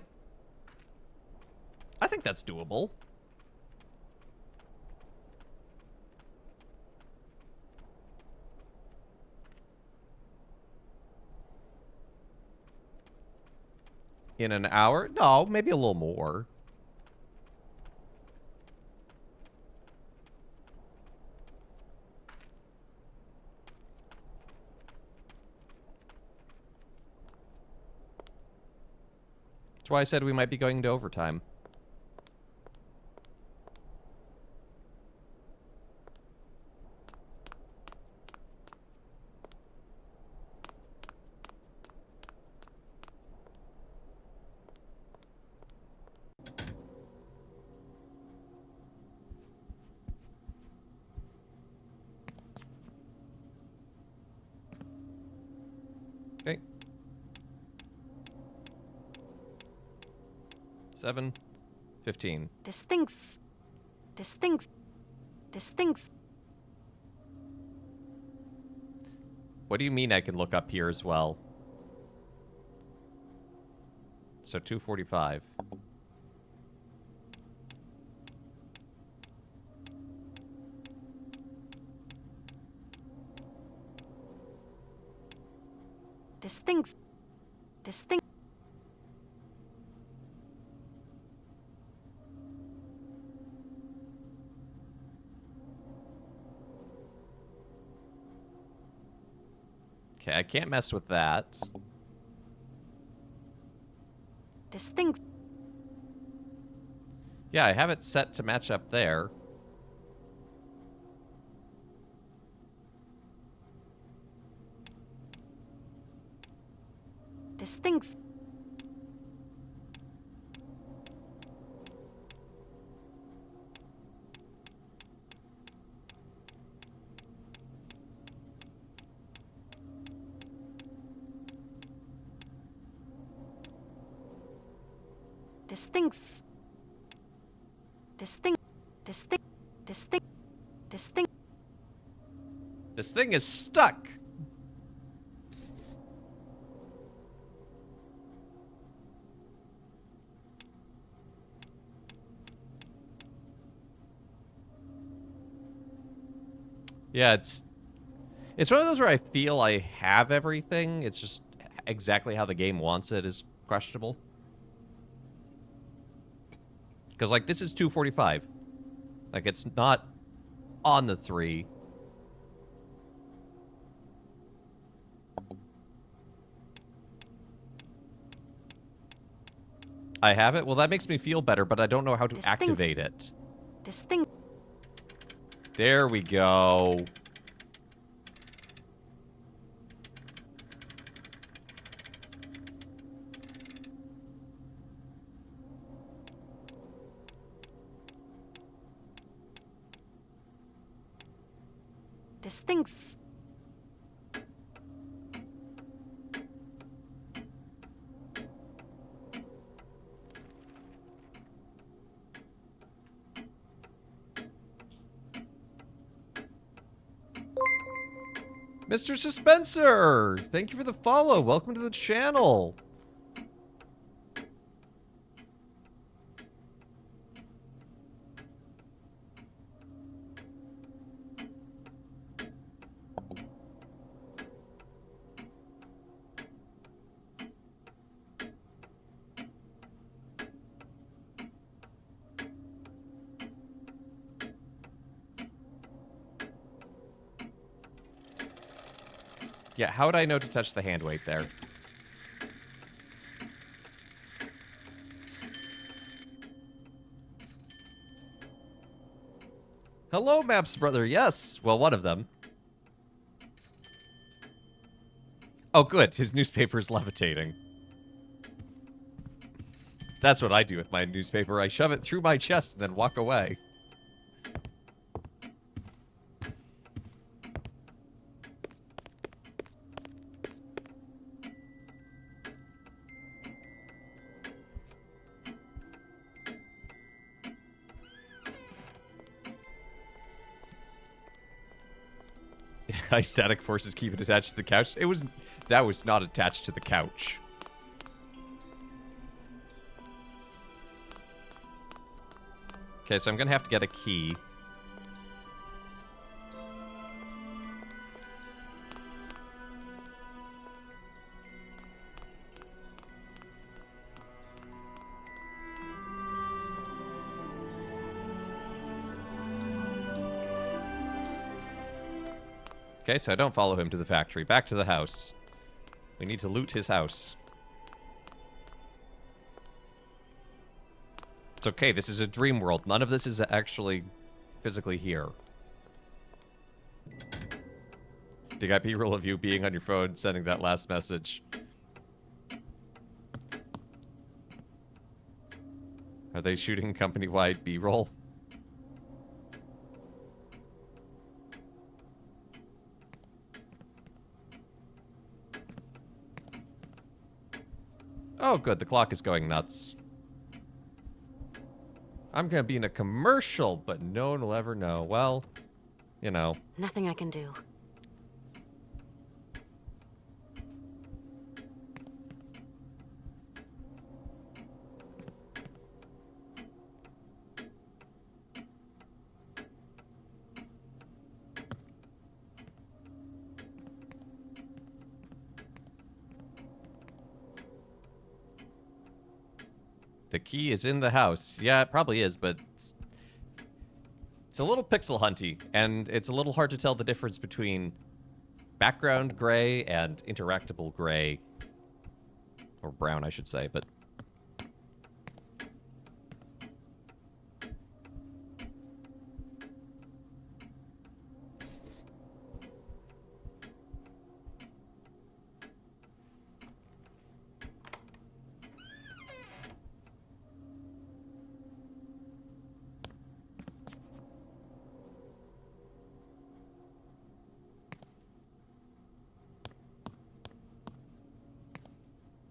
I think that's doable. In an hour? No, maybe a little more. That's why I said we might be going to overtime. Okay. 7:15. This thing's... What do you mean I can look up here as well? So 2:45. This thing's... This thing... Okay, I can't mess with that. This thing's... Yeah, I have it set to match up there. This thing's... This thing's... This thing... This thing... This thing... This thing... This thing is stuck! Yeah, it's one of those where I feel I have everything. It's just exactly how the game wants it is questionable. Because, like, this is 245. Like, it's not on the 3. I have it? Well, that makes me feel better, but I don't know how to This activate it. This thing... There we go. This thing's... Mr. Suspenser! Thank you for the follow. Welcome to the channel. Yeah, how would I know to touch the hand weight there? Hello, Maps brother. Yes. Well, one of them. Oh, good. His newspaper's levitating. That's what I do with my newspaper. I shove it through my chest and then walk away. High static forces keep it attached to the couch. That was not attached to the couch. Okay, so I'm gonna have to get a key. Okay, so I don't follow him to the factory. Back to the house. We need to loot his house. It's okay, this is a dream world. None of this is actually physically here. You got B-roll of you being on your phone, sending that last message. Are they shooting company-wide B-roll? Oh, good. The clock is going nuts. I'm going to be in a commercial, but no one will ever know. Well, you know. Nothing I can do. The key is in the house. Yeah, it probably is, but it's a little pixel hunty, and it's a little hard to tell the difference between background gray and interactable gray. Or brown, I should say, but...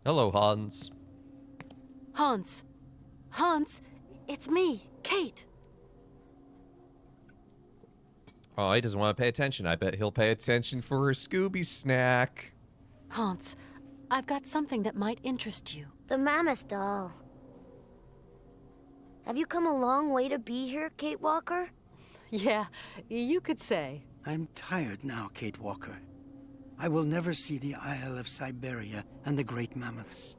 Hello, Hans. Hans. Hans, it's me, Kate. Oh, he doesn't want to pay attention. I bet he'll pay attention for a Scooby snack. Hans, I've got something that might interest you. The mammoth doll. Have you come a long way to be here, Kate Walker? Yeah, you could say. I'm tired now, Kate Walker. I will never see the Isle of Syberia and the great mammoths.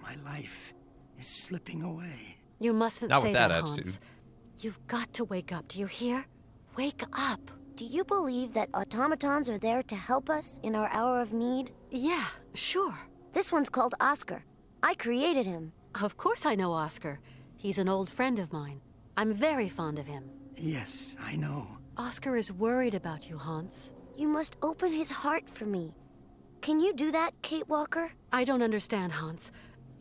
My life is slipping away. You mustn't Not say with that that, attitude. Hans. You've got to wake up, do you hear? Wake up. Do you believe that automatons are there to help us in our hour of need? Yeah, sure. This one's called Oscar. I created him. Of course I know Oscar. He's an old friend of mine. I'm very fond of him. Yes, I know. Oscar is worried about you, Hans. You must open his heart for me. Can you do that, Kate Walker? I don't understand, Hans.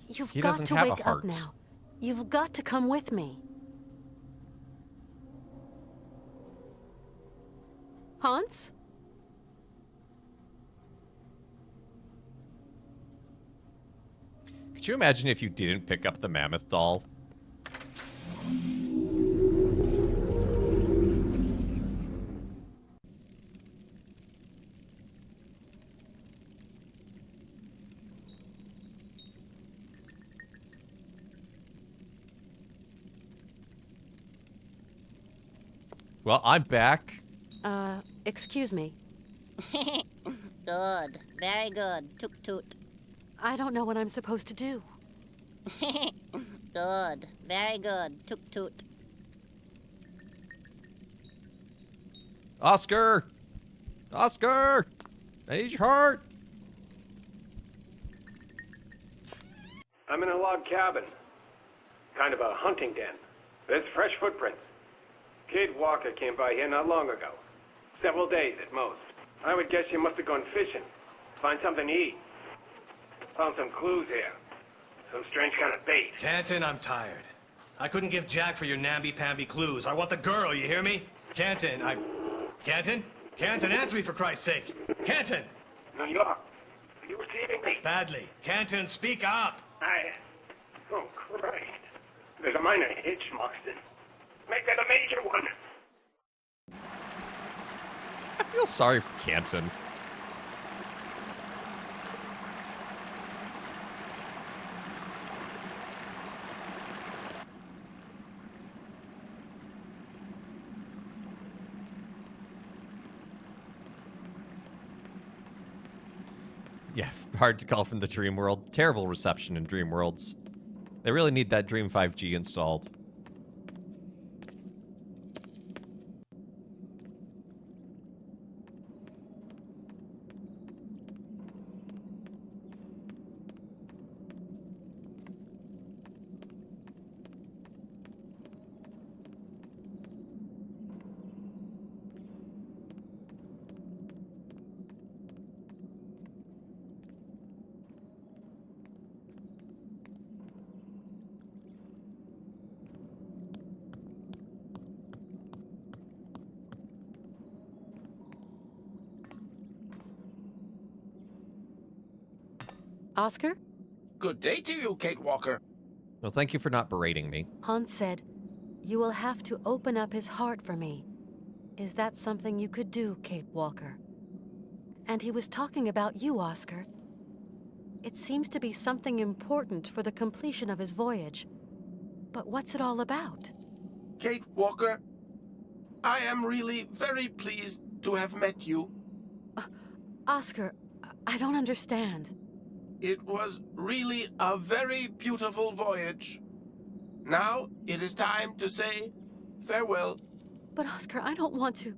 You've He got doesn't to have a wake up heart. now. You've got to come with me. Hans? Could you imagine if you didn't pick up the mammoth doll? Well, I'm back. Excuse me. Good. Very good. Toot toot. I don't know what I'm supposed to do. Good. Very good. Toot toot. Oscar! Oscar! I need your heart! I'm in a log cabin. Kind of a hunting den. There's fresh footprints. Kate Walker came by here not long ago. Several days at most. I would guess she must have gone fishing. Find something to eat. Found some clues here. Some strange kind of bait. Canton, I'm tired. I couldn't give Jack for your namby-pamby clues. I want the girl, you hear me? Canton, Canton? Canton, answer me for Christ's sake! Canton! New York. Are you receiving me? Badly. Canton, speak up! Oh, Christ. There's a minor hitch, Marston. Make that a major one. I feel sorry for Canton. Yeah, hard to call from the Dream World. Terrible reception in Dream Worlds. They really need that Dream 5G installed. Oscar? Good day to you, Kate Walker. Well, thank you for not berating me. Hans said, you will have to open up his heart for me. Is that something you could do, Kate Walker? And he was talking about you, Oscar. It seems to be something important for the completion of his voyage. But what's it all about? Kate Walker, I am really very pleased to have met you. Oscar, I don't understand. It was really a very beautiful voyage. Now it is time to say farewell. But Oscar, I don't want to.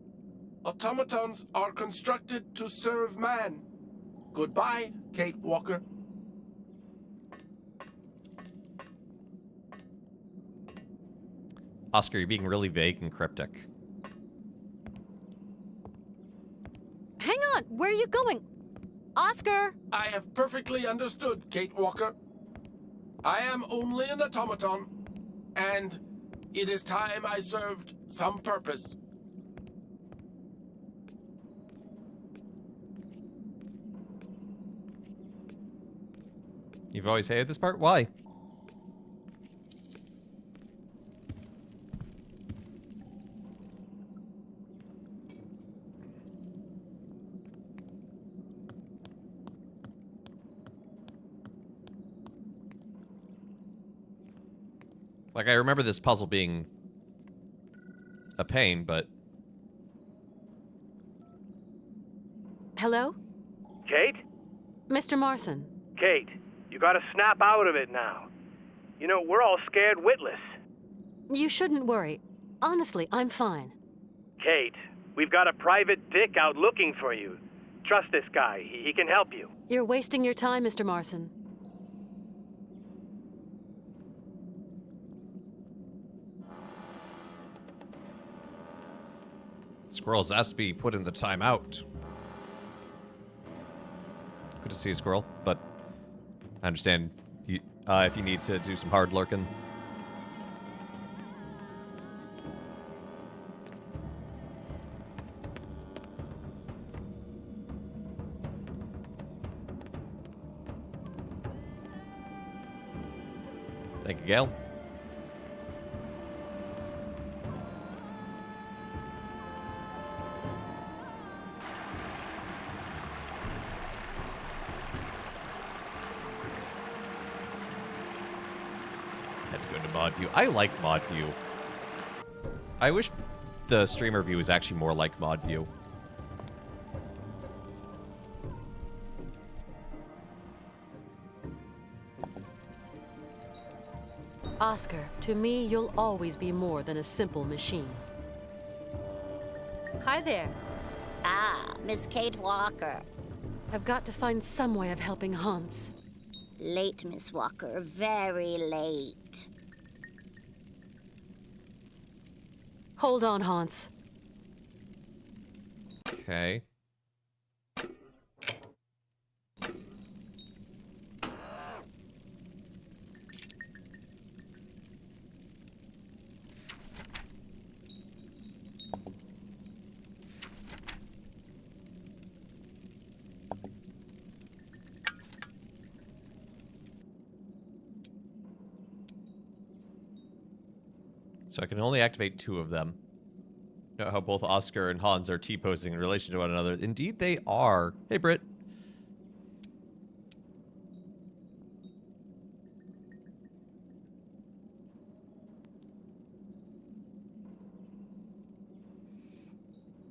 Automatons are constructed to serve man. Goodbye, Kate Walker. Oscar, you're being really vague and cryptic. Hang on! Where are you going? Oscar! I have perfectly understood, Kate Walker. I am only an automaton, and it is time I served some purpose. You've always hated this part? Why? Like, I remember this puzzle being a pain, but... Hello? Kate? Mr. Marson. Kate, you gotta snap out of it now. You know, we're all scared witless. You shouldn't worry. Honestly, I'm fine. Kate, we've got a private dick out looking for you. Trust this guy. He can help you. You're wasting your time, Mr. Marson. Squirrels has to be put in the timeout. Good to see you, Squirrel, but I understand you, if you need to do some hard lurking. Thank you, Gail. Had to go to mod view. I like mod view. I wish the streamer view was actually more like mod view. Oscar, to me, you'll always be more than a simple machine. Hi there. Ah, Miss Kate Walker. I've got to find some way of helping Hans. Late, Miss Walker. Very late. Hold on, Hans. Okay. So I can only activate 2 of them. You know how both Oscar and Hans are T-posing in relation to one another. Indeed, they are. Hey, Britt.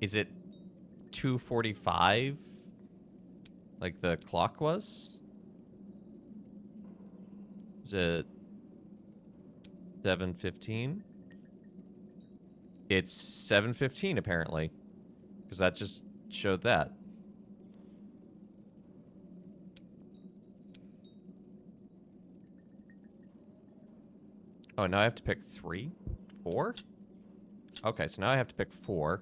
Is it 2:45? Like the clock was? Is it 7:15? It's 7:15 apparently, because that just showed that. Oh, now I have to pick 3? 4? Okay, so now I have to pick 4.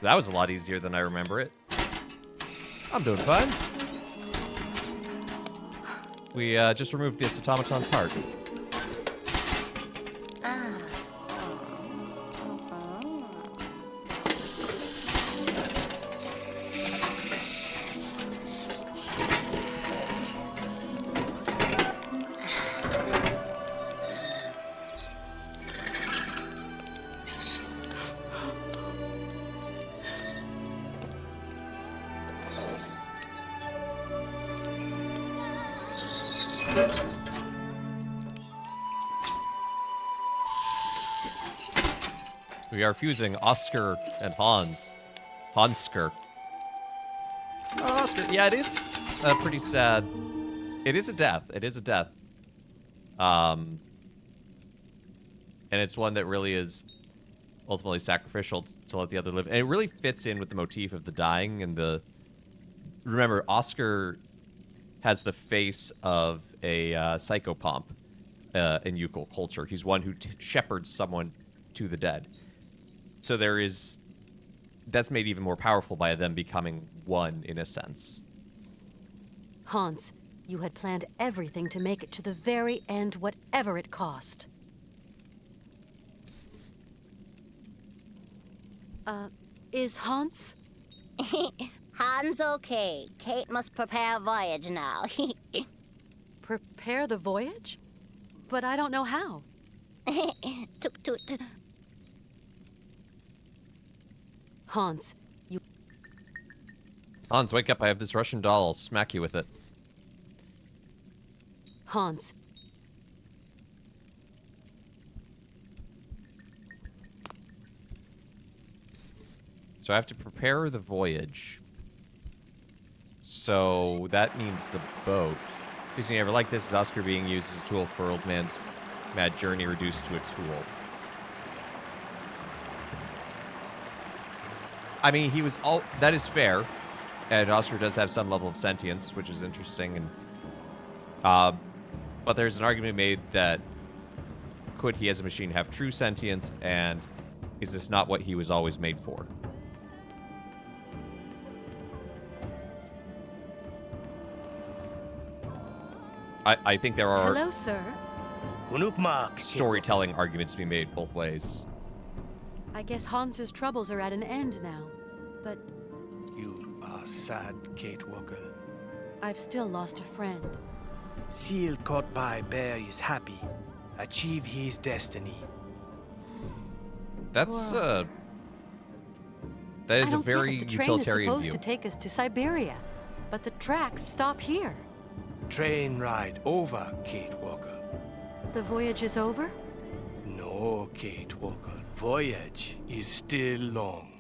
That was a lot easier than I remember it. I'm doing fine. We just removed this automaton's heart. We are fusing Oscar and Hans Hansker. Oh, Oscar. Yeah, it is pretty sad. It is a death. It is a death. And it's one that really is ultimately sacrificial to let the other live. And it really fits in with the motif of the dying and the... Remember, Oscar has the face of a psychopomp in Yukon culture. He's one who shepherds someone to the dead. So there is... That's made even more powerful by them becoming one, in a sense. Hans, you had planned everything to make it to the very end, whatever it cost. Is Hans? Han's okay. Kate must prepare a voyage now. Prepare the voyage? But I don't know how. Tuk tut. Hans, you... Hans, wake up. I have this Russian doll. I'll smack you with it. Hans. So I have to prepare the voyage. So that means the boat. Reason you ever like this is Oscar being used as a tool for old man's mad journey reduced to a tool. I mean, he was all... That is fair. And Oscar does have some level of sentience, which is interesting. And but there's an argument made that could he as a machine have true sentience, and is this not what he was always made for? I think there are Hello, sir. storytelling arguments to be made both ways. I guess Hans's troubles are at an end now. But You are sad, Kate Walker. I've still lost a friend. Seal caught by bear is happy. Achieve his destiny. That's Poor Oscar. that is I a don't very get it. The train is utilitarian supposed view. to take us to Syberia, but the tracks stop here. Train ride over, Kate Walker. The voyage is over? No, Kate Walker. Voyage is still long.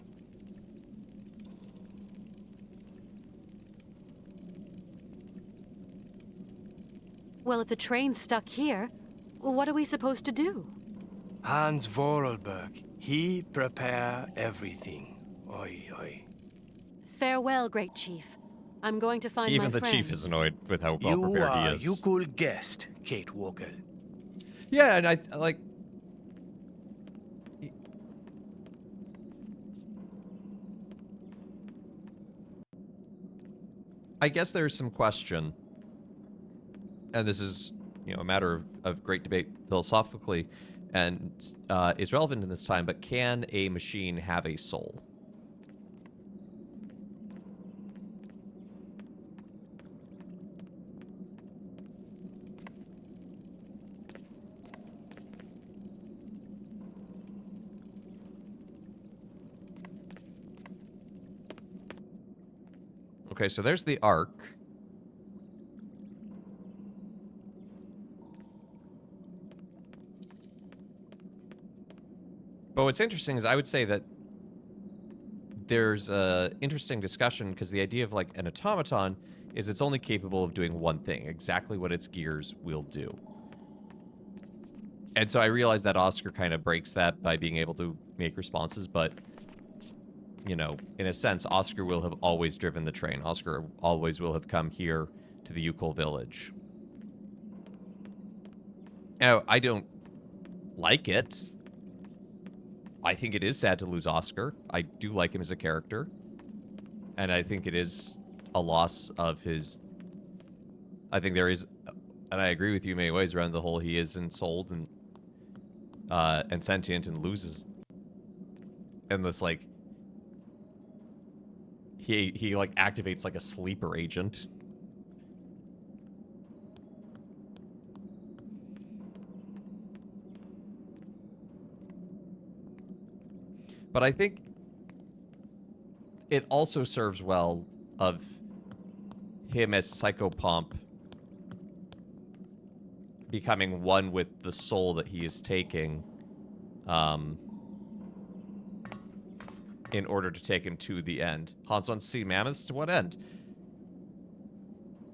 Well, if the train's stuck here, what are we supposed to do? Hans Vorarlberg, he prepare everything. Oi, oi. Farewell, great chief. I'm going to find Even my the friends. chief is annoyed with how well You prepared he are is. you cool guest, Kate Walker. Yeah, and I like. I guess there's some question, and this is, a matter of great debate philosophically, and is relevant in this time. But can a machine have a soul? Okay, so there's the Ark. But what's interesting is I would say that there's a interesting discussion because the idea of like an automaton is it's only capable of doing one thing, exactly what its gears will do. And so I realize that Oscar kind of breaks that by being able to make responses, but in a sense, Oscar will have always driven the train. Oscar always will have come here to the Yukon village. Now, I don't like it. I think it is sad to lose Oscar. I do like him as a character. And I think it is a loss of his... I think there is... And I agree with you in many ways around the whole he is ensouled and sentient and loses... And this, like... He like activates like a sleeper agent. But I think it also serves well of him as Psychopomp becoming one with the soul that he is taking. in order to take him to the end. Hans wants to see mammoths. To what end?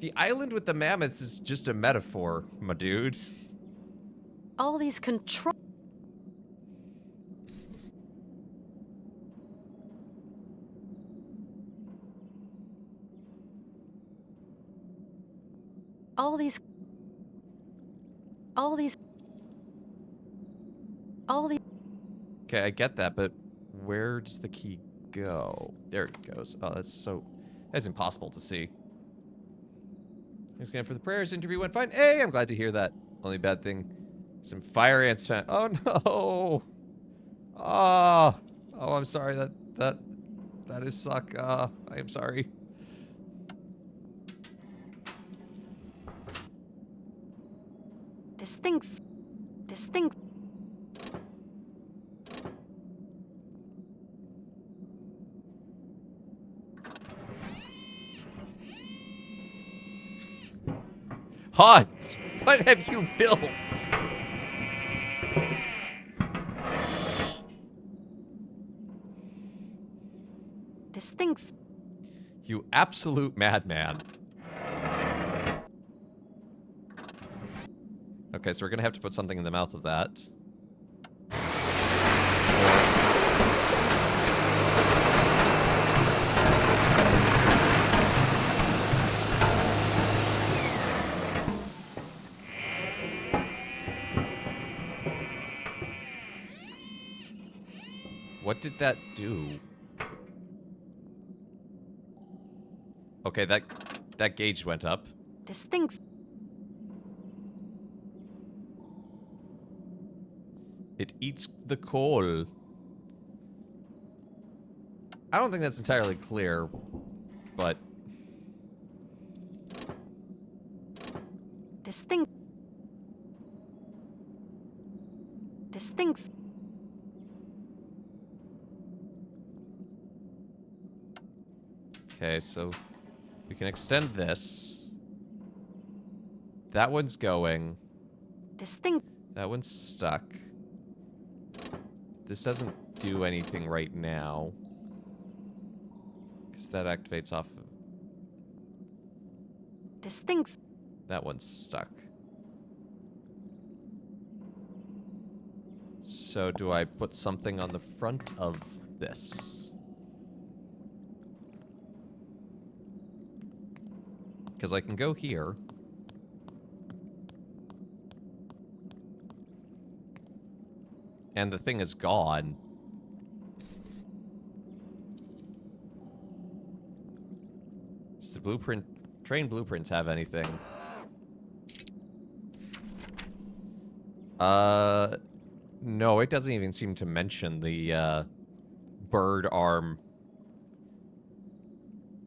The island with the mammoths is just a metaphor, my dude. All these control... All these... Okay, I get that, but where does the key go? There it goes. Oh, that's impossible to see. Thanks again for the prayers. Interview went fine. Hey, I'm glad to hear that. Only bad thing, some fire ants found. Oh no! Oh, I'm sorry. That is suck. I am sorry. This thing's... Hans, what have you built? This thing's... You absolute madman. Okay, so we're gonna have to put something in the mouth of that. What did that do? Okay, that gauge went up. This thing's... It eats the coal. I don't think that's entirely clear, but... This thing's... Okay, so we can extend this. That one's going. This thing... That one's stuck. This doesn't do anything right now. Because that activates off of... This thing's... That one's stuck. So do I put something on the front of this? Because I can go here. And the thing is gone. Does the blueprint... train blueprints have anything? No, it doesn't even seem to mention the, bird arm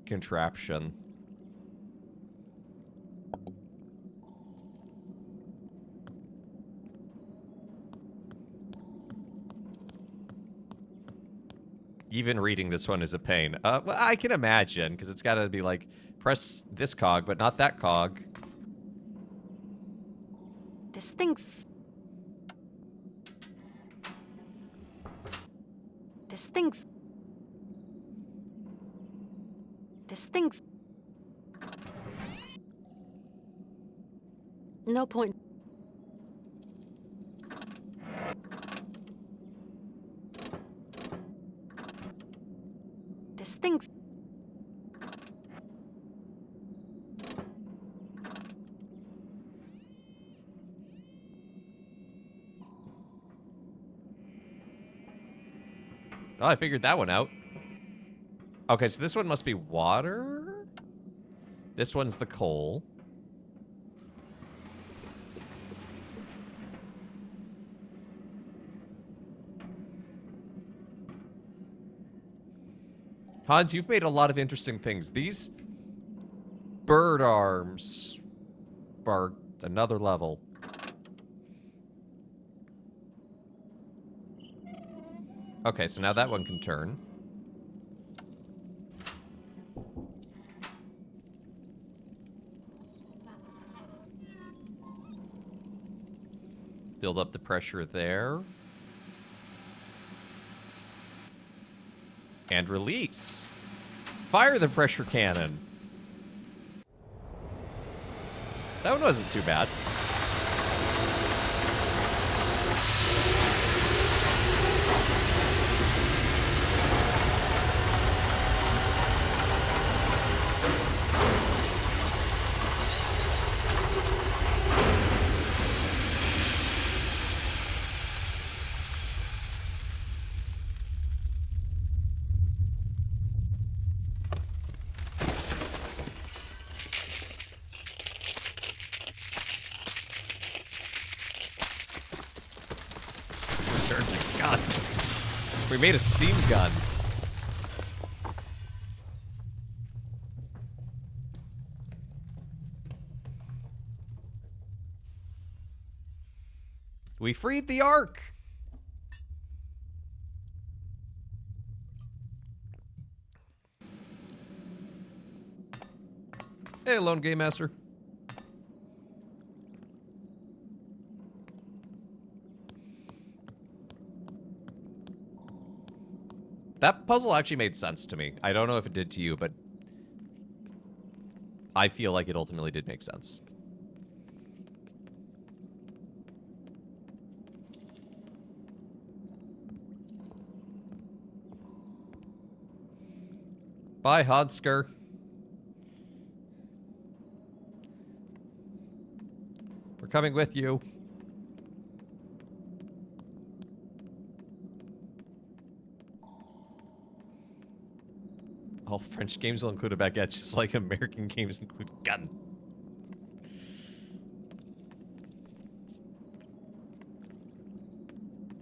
contraption. Even reading this one is a pain. Well, I can imagine, because it's got to be like, press this cog, but not that cog. This thing's... This thing's... This thing's... No point. This thing's... Oh, I figured that one out. Okay, so this one must be water? This one's the coal. Hans, you've made a lot of interesting things. These bird arms are another level. Okay, so now that one can turn. Build up the pressure there. And release. Fire the pressure cannon. That one wasn't too bad. Returned the gun. We made a steam gun. We freed the Ark. Hey, Lone Game Master. That puzzle actually made sense to me. I don't know if it did to you, but I feel like it ultimately did make sense. Bye, Hodsker. We're coming with you. All French games will include a baguette, just like American games include gun.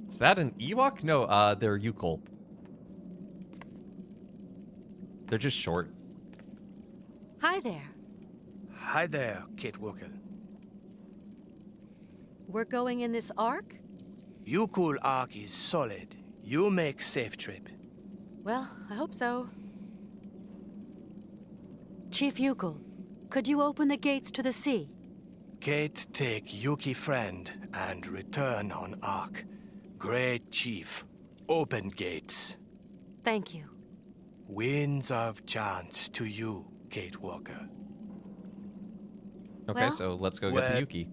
Is that an Ewok? No, they're Yukol. They're just short. Hi there. Hi there, Kate Walker. We're going in this Ark? You cool arc is solid. You make safe trip. Well, I hope so. Chief Yukul, could you open the gates to the sea? Kate take Yuki friend and return on arc. Great chief. Open gates. Thank you. Winds of chance to you, Kate Walker. Okay, Well, so let's go get the Yuki.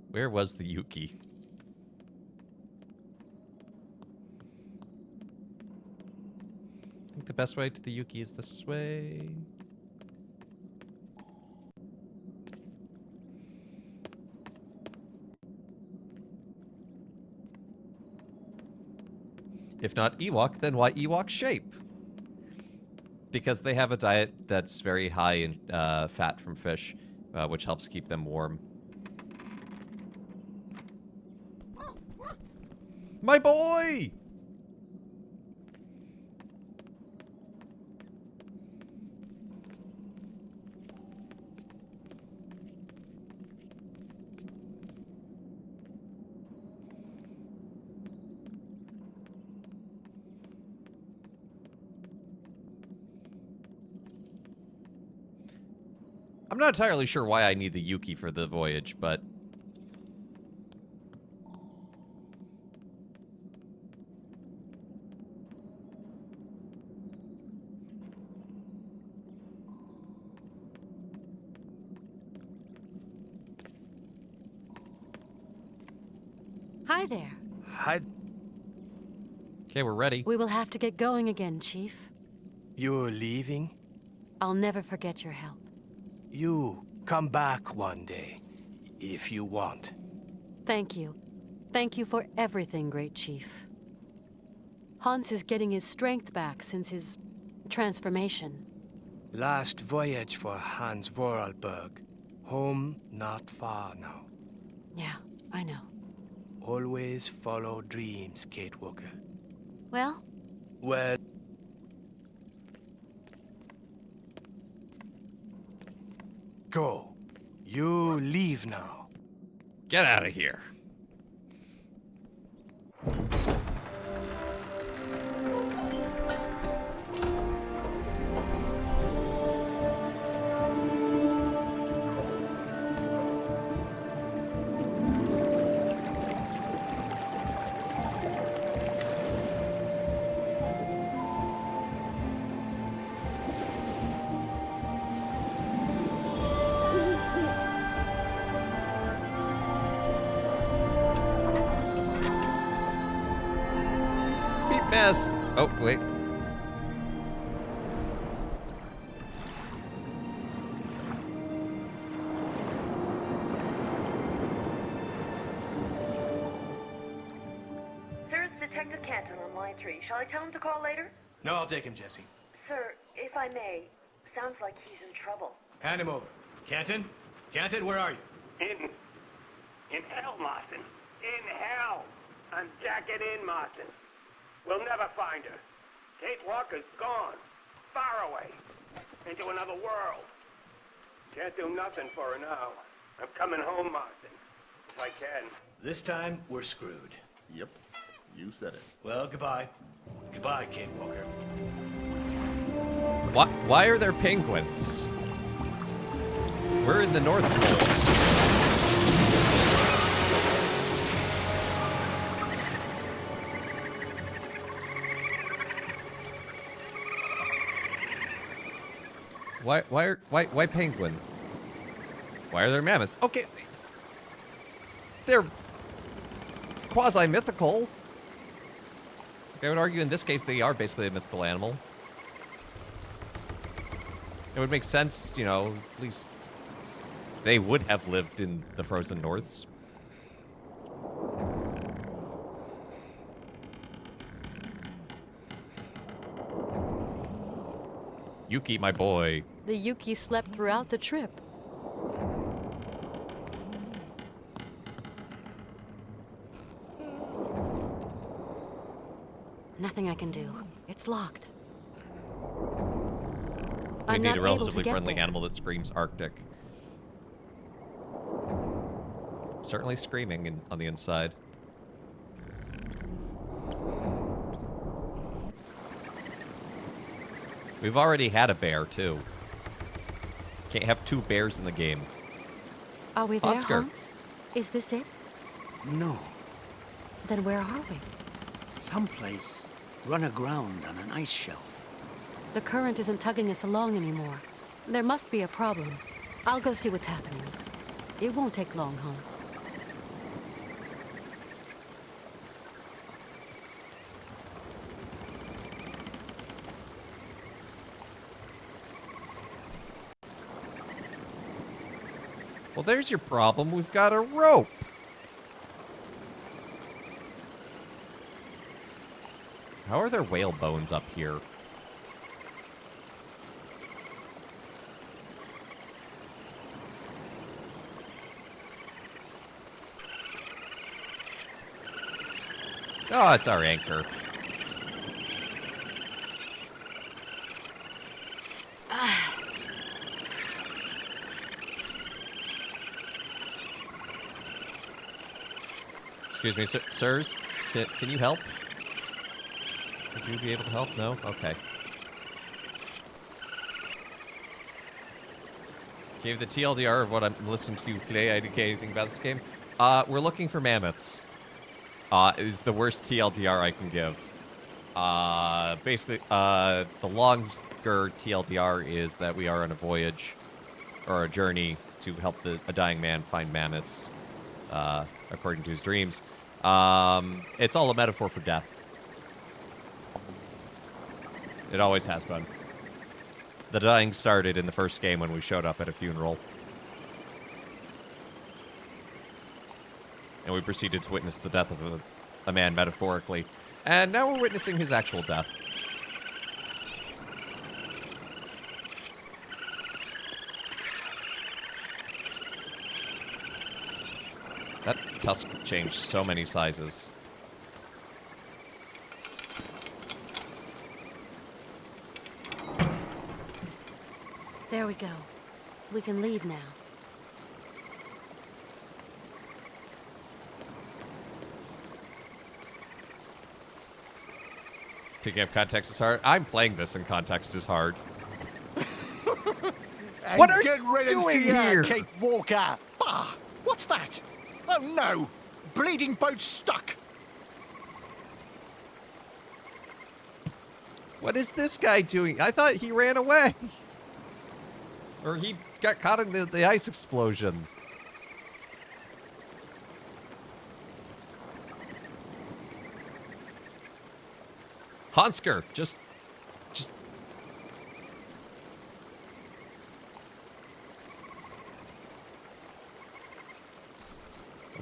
Where was the Yuki? I think the best way to the Yuki is this way. If not Ewok, then why Ewok shape? Because they have a diet that's very high in fat from fish, which helps keep them warm. My boy! I'm not entirely sure why I need the Yuki for the voyage, but... Hi there. Hi. Okay, we're ready. We will have to get going again, Chief. You're leaving? I'll never forget your help. You come back one day, if you want. Thank you. Thank you for everything, Great Chief. Hans is getting his strength back since his transformation. Last voyage for Hans Vorarlberg. Home not far now. Yeah, I know. Always follow dreams, Kate Walker. Well, Well... Go. You leave now. Get out of here. Miss. Oh, wait. Sir, it's Detective Canton on line 3. Shall I tell him to call later? No, I'll take him, Jesse. Sir, if I may, sounds like he's in trouble. Hand him over. Canton? Canton, where are you? In hell, Marston. In hell. I'm jacking in, Marston. We'll never find her. Kate Walker's gone. Far away. Into another world. Can't do nothing for her now. I'm coming home, Marston. If I can. This time, we're screwed. Yep, you said it. Well, goodbye. Goodbye, Kate Walker. Why are there penguins? We're in the North Pole. Why penguin? Why are there mammoths? Okay. It's quasi-mythical. I would argue in this case they are basically a mythical animal. It would make sense, you know, at least they would have lived in the frozen norths. Yuki, my boy. The Yuki slept throughout the trip. Nothing I can do. It's locked. We I'm need not a able to relatively get friendly there. animal that screams Arctic. Certainly screaming on the inside. We've already had a bear, too. Can't have two bears in the game. Are we there, Oscar. Hans? Is this it? No. Then where are we? Someplace run aground on an ice shelf. The current isn't tugging us along anymore. There must be a problem. I'll go see what's happening. It won't take long, Hans. Well, there's your problem. We've got a rope. How are there whale bones up here? Oh, it's our anchor. Excuse me, sirs. Can you help? Would you be able to help? No? Okay. Gave the TLDR of what I'm listening to today. I didn't get anything about this game. We're looking for mammoths. Is the worst TLDR I can give. Basically, the longer TLDR is that we are on a voyage or a journey to help a dying man find mammoths, according to his dreams. It's all a metaphor for death. It always has been. The dying started in the first game when we showed up at a funeral. And we proceeded to witness the death of a man metaphorically. And now we're witnessing his actual death. That tusk changed so many sizes. There we go. We can leave now. Picking up context is hard. I'm playing this and context is hard. What are you doing to here? Kate Walker. Bah! What's that? Oh no! Bleeding boat stuck. What is this guy doing? I thought he ran away. Or he got caught in the ice explosion. Hansker, just...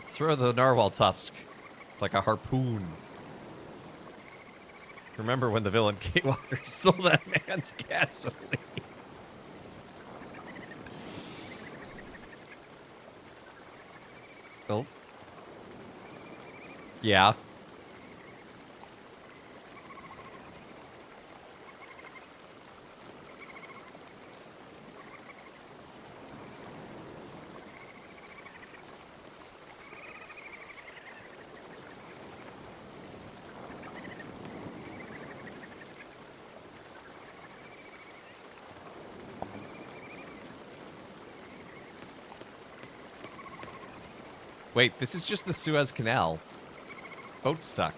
Throw the narwhal tusk like a harpoon. Remember when the villain Kate Walker stole that man's gasoline? Oh. Yeah. Wait, this is just the Suez Canal. Boat stuck.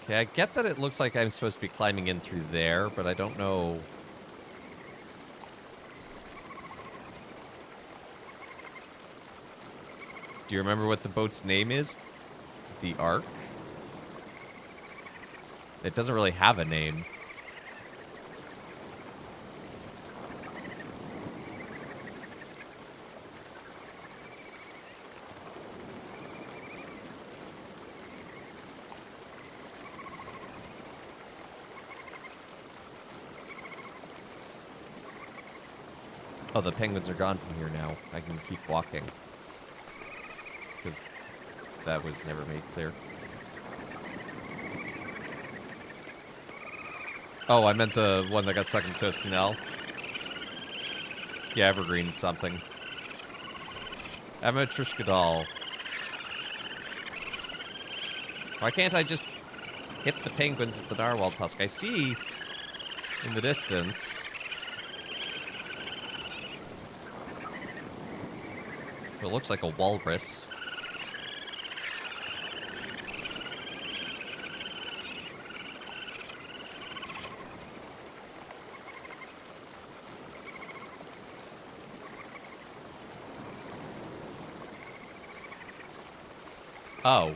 Okay, I get that it looks like I'm supposed to be climbing in through there, but I don't know. Do you remember what the boat's name is? The Ark? It doesn't really have a name. Oh, the penguins are gone from here now. I can keep walking. Because that was never made clear. Oh, I meant the one that got stuck in Suez Canal. Yeah, Evergreen something. Emma Trishkadal. Why can't I just hit the penguins with the narwhal tusk? I see in the distance. It looks like a walrus. Oh.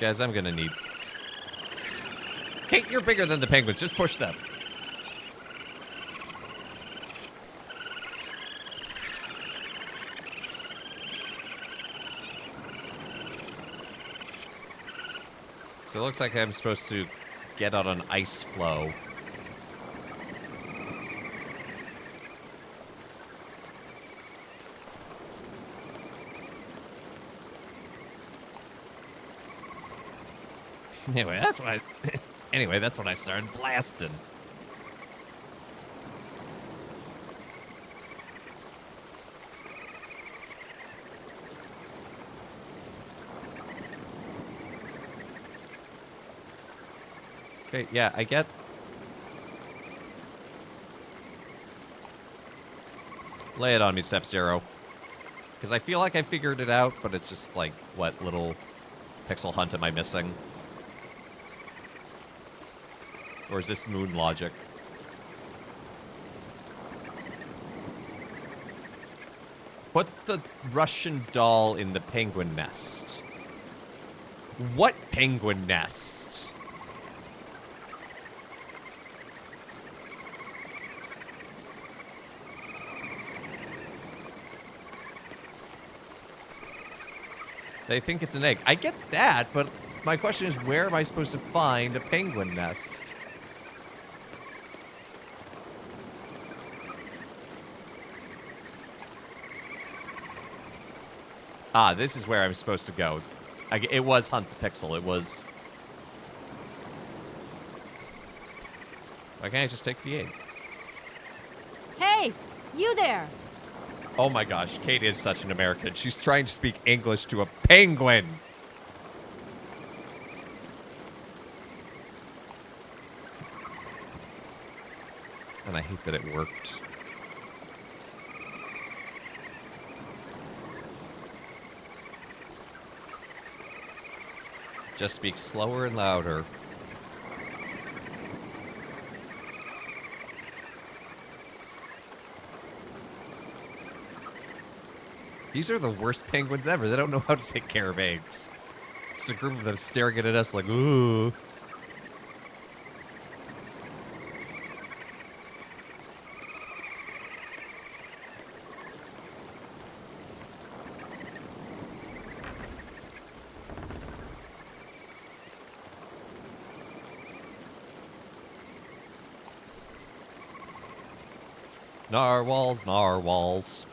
Guys, I'm gonna need... Kate, you're bigger than the penguins. Just push them. So it looks like I'm supposed to get on an ice floe. Anyway, that's what I... Anyway, that's when I started blasting. Okay, yeah, I get... Lay it on me, Step Zero. Because I feel like I figured it out, but it's just like, what little pixel hunt am I missing? Or is this moon logic? Put the Russian doll in the penguin nest. What penguin nest? They think it's an egg. I get that, but my question is, where am I supposed to find a penguin nest? Ah, this is where I'm supposed to go. It was Hunt the Pixel. It was... Why can't I just take the egg? Hey, you there! Oh my gosh, Kate is such an American. She's trying to speak English to a penguin. And I hate that it worked. Just speak slower and louder. These are the worst penguins ever. They don't know how to take care of eggs. Just a group of them staring at us like, ooh. Narwhals, narwhals.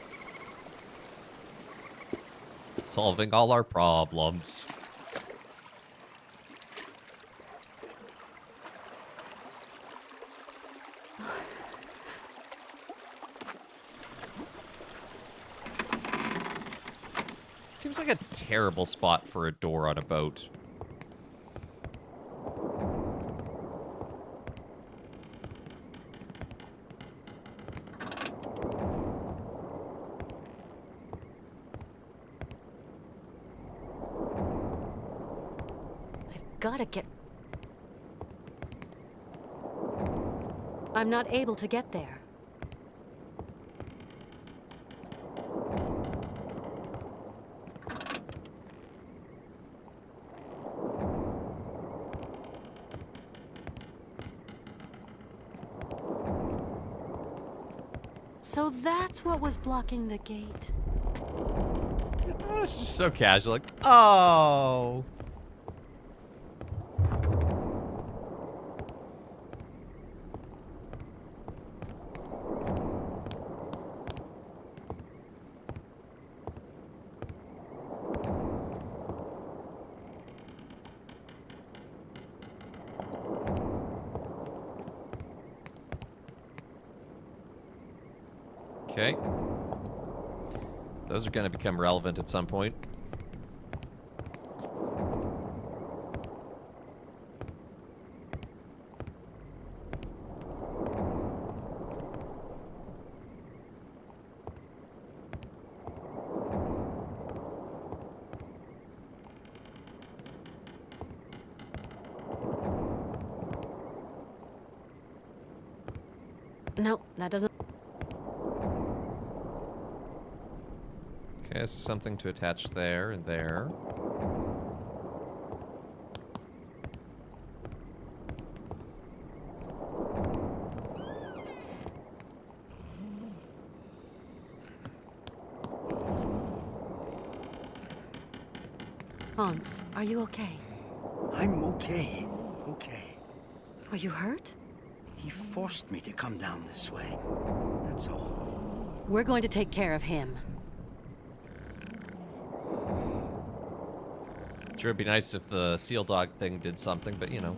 Solving all our problems. Seems like a terrible spot for a door on a boat. Gotta get... I'm not able to get there. So that's what was blocking the gate. Oh, it's just so casual, like, oh. Okay. Those are going to become relevant at some point. No, that doesn't... Okay, this is something to attach there and there. Hans, are you okay? I'm okay. Okay. Are you hurt? He forced me to come down this way. That's all. We're going to take care of him. Sure, it'd be nice if the seal dog thing did something, but you know.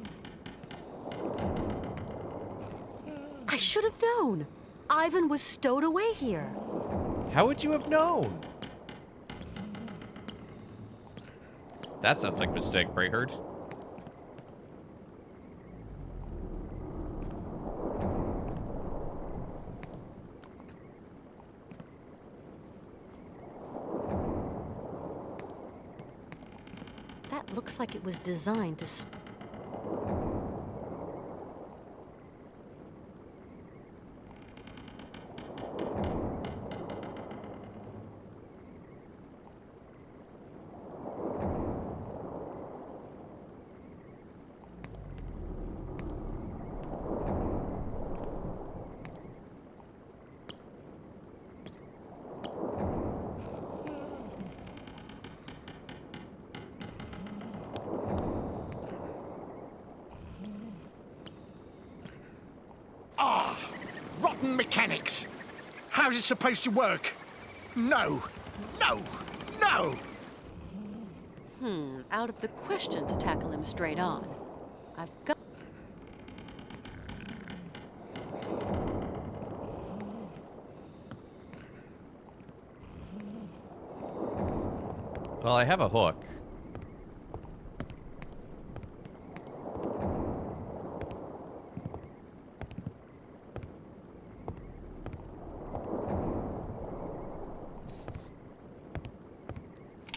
I should have known. Ivan was stowed away here. How would you have known? That sounds like a mistake, Brayherd. That looks like it was designed to... Rotten mechanics! How's it supposed to work? No! No! No! Out of the question to tackle him straight on. I've got... Well, I have a hook.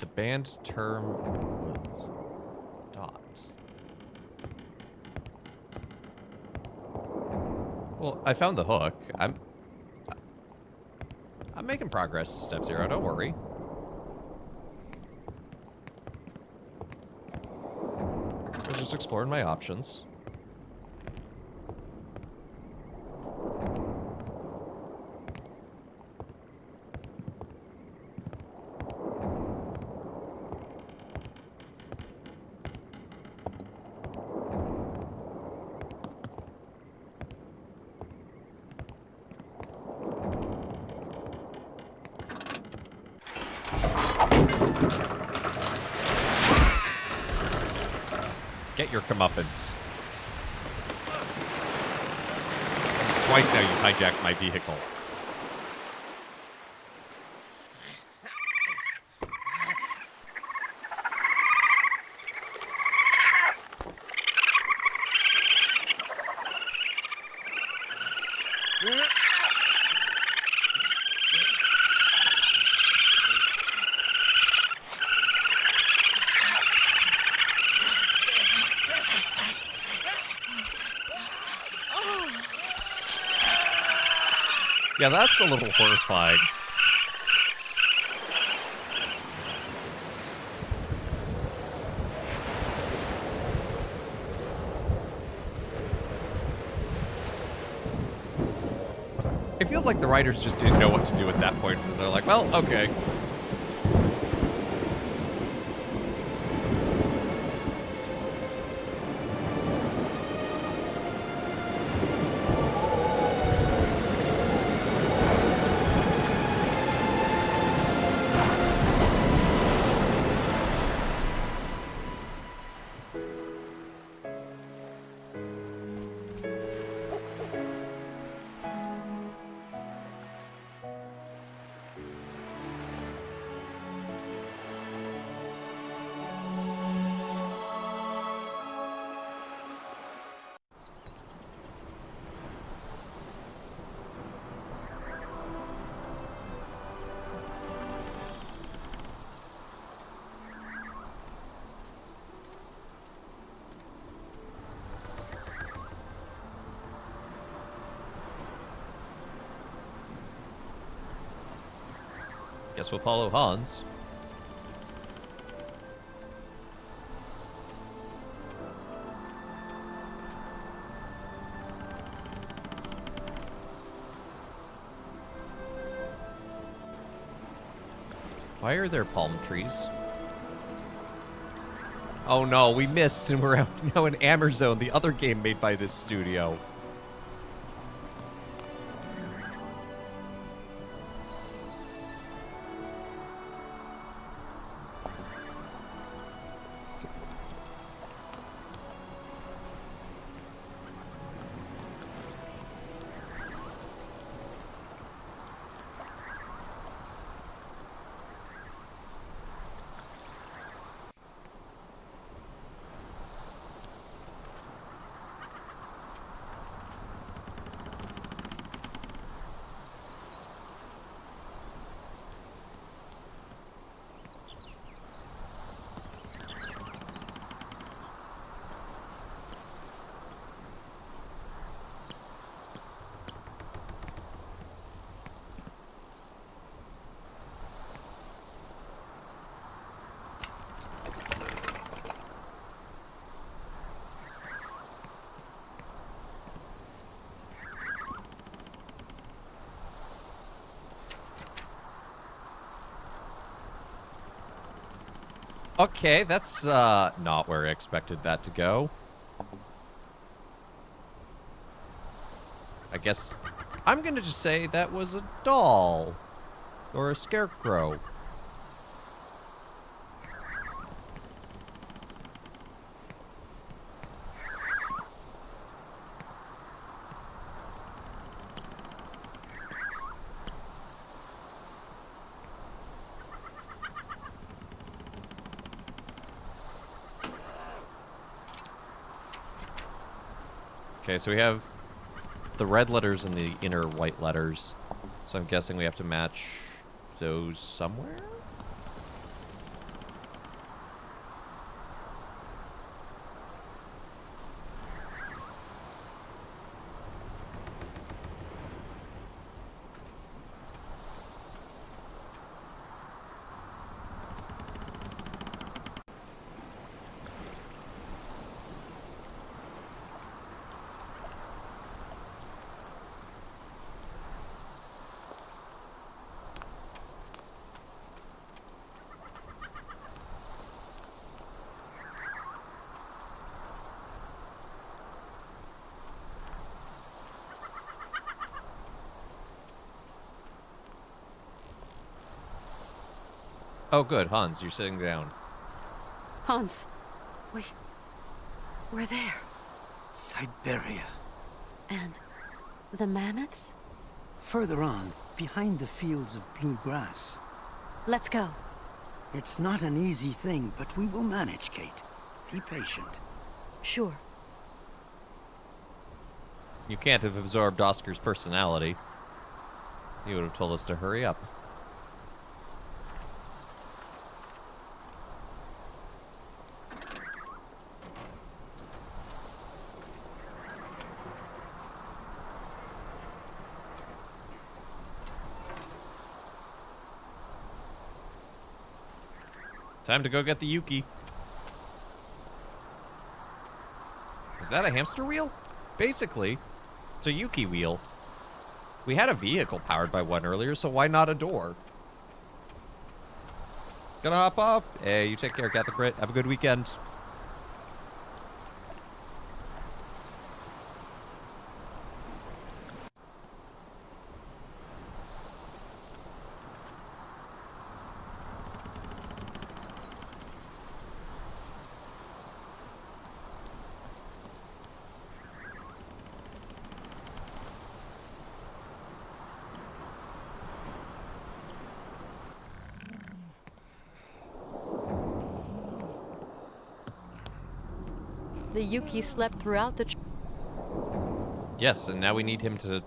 The band term was dot. I found the hook. I'm making progress, Step Zero. Don't worry. I was just exploring my options. Get your comeuppance. This is twice now you hijacked my vehicle. Yeah, that's a little horrifying. It feels like the writers just didn't know what to do at that point. They're like, well, okay. Guess we'll follow Hans. Why are there palm trees? Oh no, we missed and we're now in Amazon, the other game made by this studio. Okay, that's not where I expected that to go. I guess I'm gonna just say that was a doll. Or a scarecrow. Okay, so we have the red letters and the inner white letters. So I'm guessing we have to match those somewhere? Oh, good. Hans, you're sitting down. Hans, we're there. Syberia. And the mammoths? Further on, behind the fields of blue grass. Let's go. It's not an easy thing, but we will manage, Kate. Be patient. Sure. You can't have absorbed Oscar's personality. He would have told us to hurry up. Time to go get the Yuki. Is that a hamster wheel? Basically, it's a Yuki wheel. We had a vehicle powered by one earlier, so why not a door? Gonna hop off. Hey, you take care, Catholic Brit. Have a good weekend. The Yuki slept throughout the... Yes, and now we need him to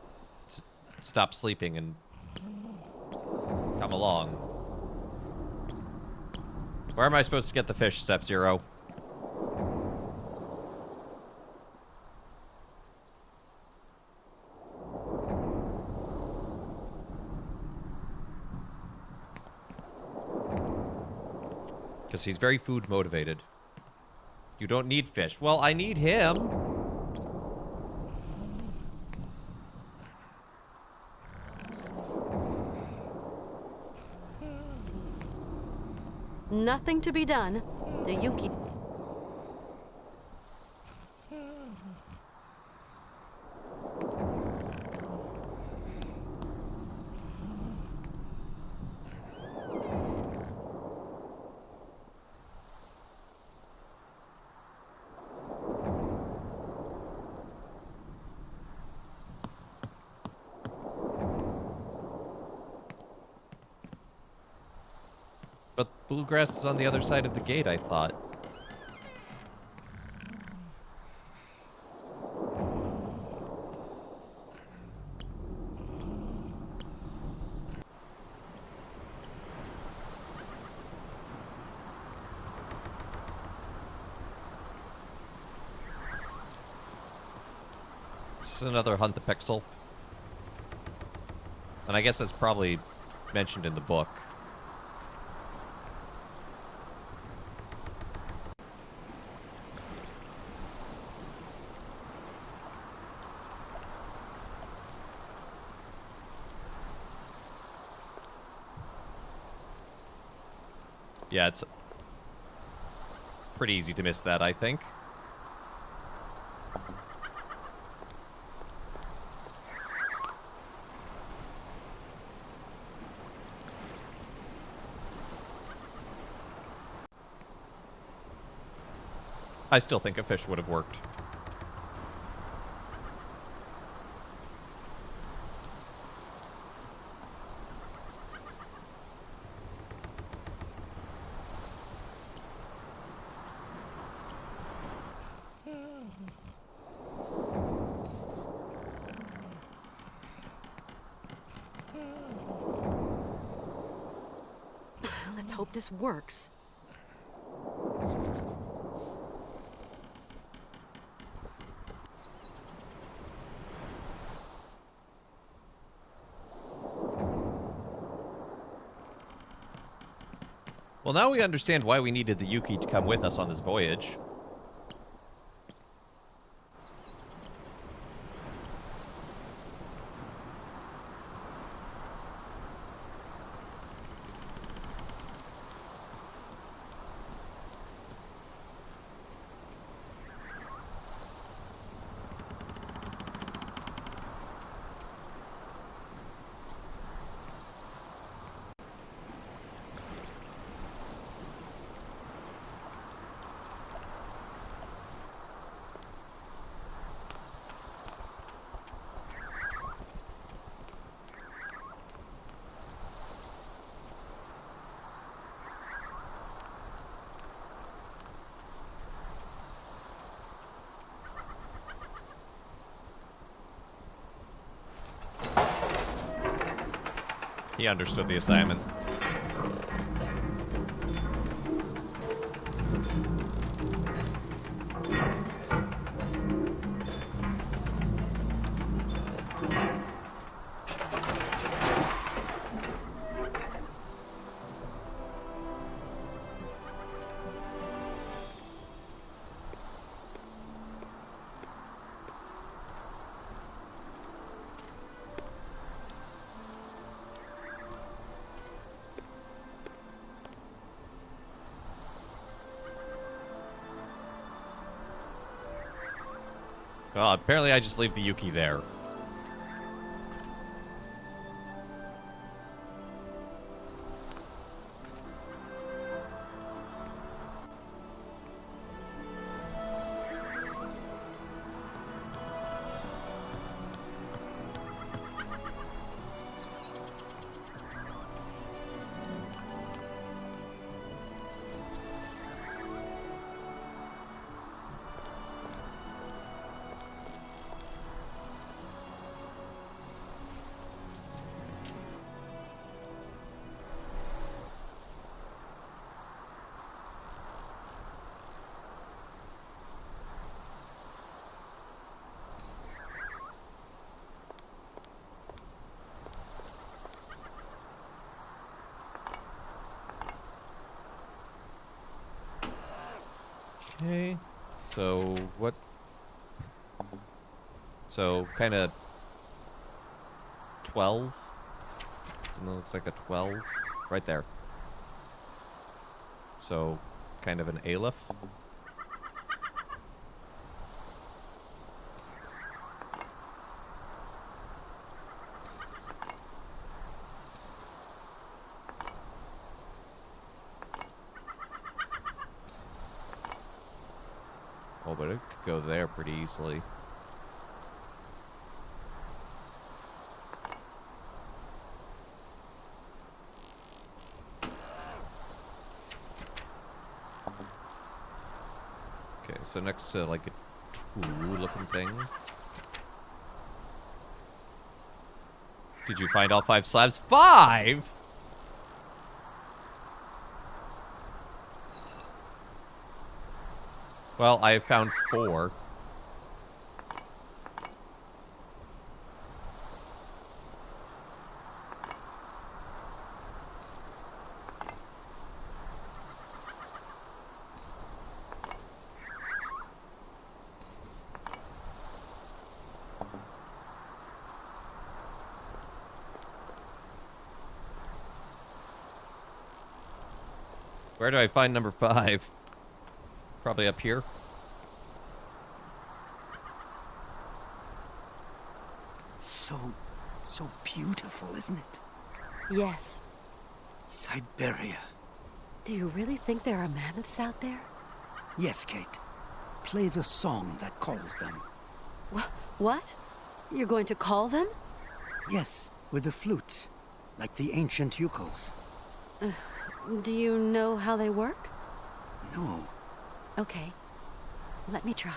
stop sleeping and come along. Where am I supposed to get the fish, Step-Zero? Because he's very food motivated. You don't need fish. Well, I need him. Nothing to be done. The Yuki... But bluegrass is on the other side of the gate, I thought. This is another hunt the pixel. And I guess that's probably mentioned in the book. Yeah, it's pretty easy to miss that, I think. I still think a fish would have worked. Let's hope this works. Well, now we understand why we needed the Yuki to come with us on this voyage. He understood the assignment. Well, apparently I just leave the Yuki there. Okay, so what? So kind of 12. Something looks like a 12, right there. So kind of an aleph. Oh, but it could go there pretty easily. Okay, so next to like a true-looking thing. Did you find all 5 slabs? 5?! Well, I found 4. Where do I find number 5? Probably up here. So beautiful, isn't it? Yes. Syberia. Do you really think there are mammoths out there? Yes, Kate. Play the song that calls them. What? You're going to call them? Yes, with the flutes, like the ancient ukos. Do you know how they work? No. Okay. Let me try.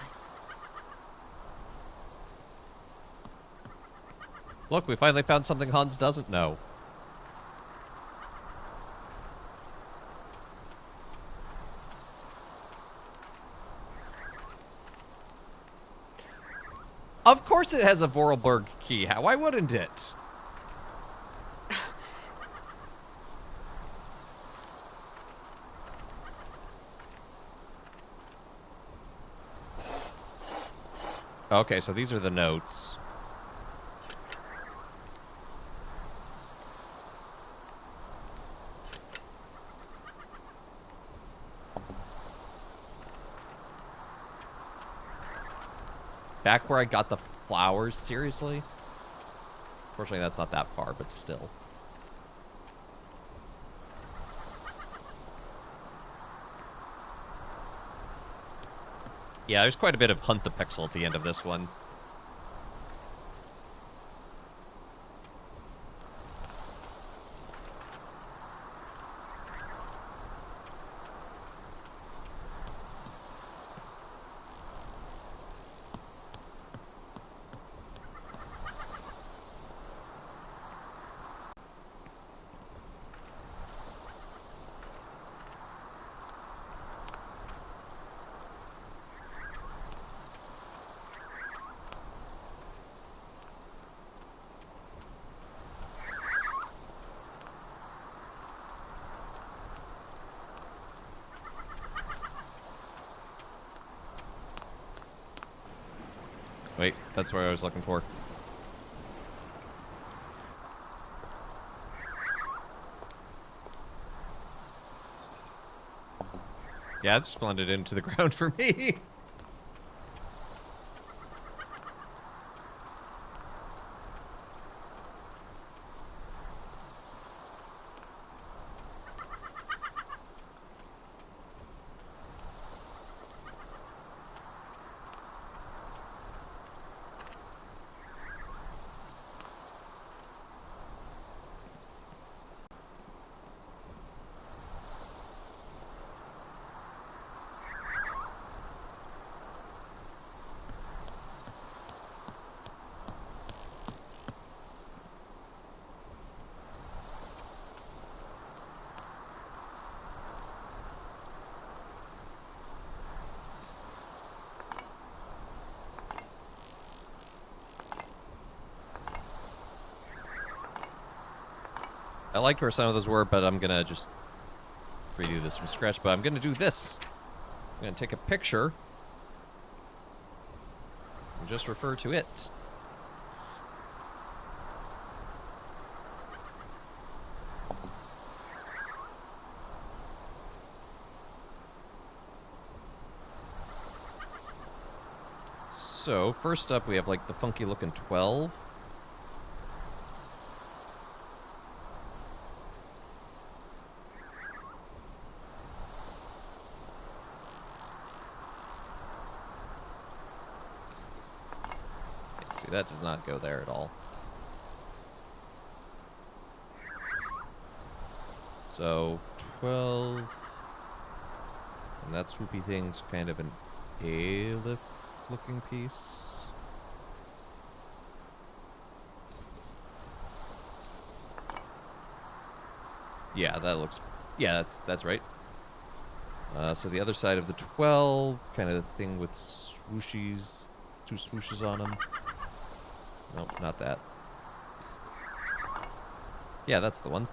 Look, we finally found something Hans doesn't know. Of course it has a Vorarlberg key. Why wouldn't it? Okay, so these are the notes. Back where I got the flowers, seriously? Fortunately, that's not that far, but still. Yeah, there's quite a bit of Hunt the Pixel at the end of this one. Wait, that's what I was looking for. Yeah, it's blended into the ground for me. I liked where some of those were, but I'm gonna just redo this from scratch. But I'm gonna do this. I'm gonna take a picture and just refer to it. So, first up, we have, like, the funky-looking 12. Yeah, see, that does not go there at all. So, 12... And that swoopy thing's kind of an A-lift looking piece. Yeah, that looks... Yeah, that's right. So the other side of the 12, kind of thing with swooshies, 2 swooshes on them. Nope, not that. Yeah, that's the one.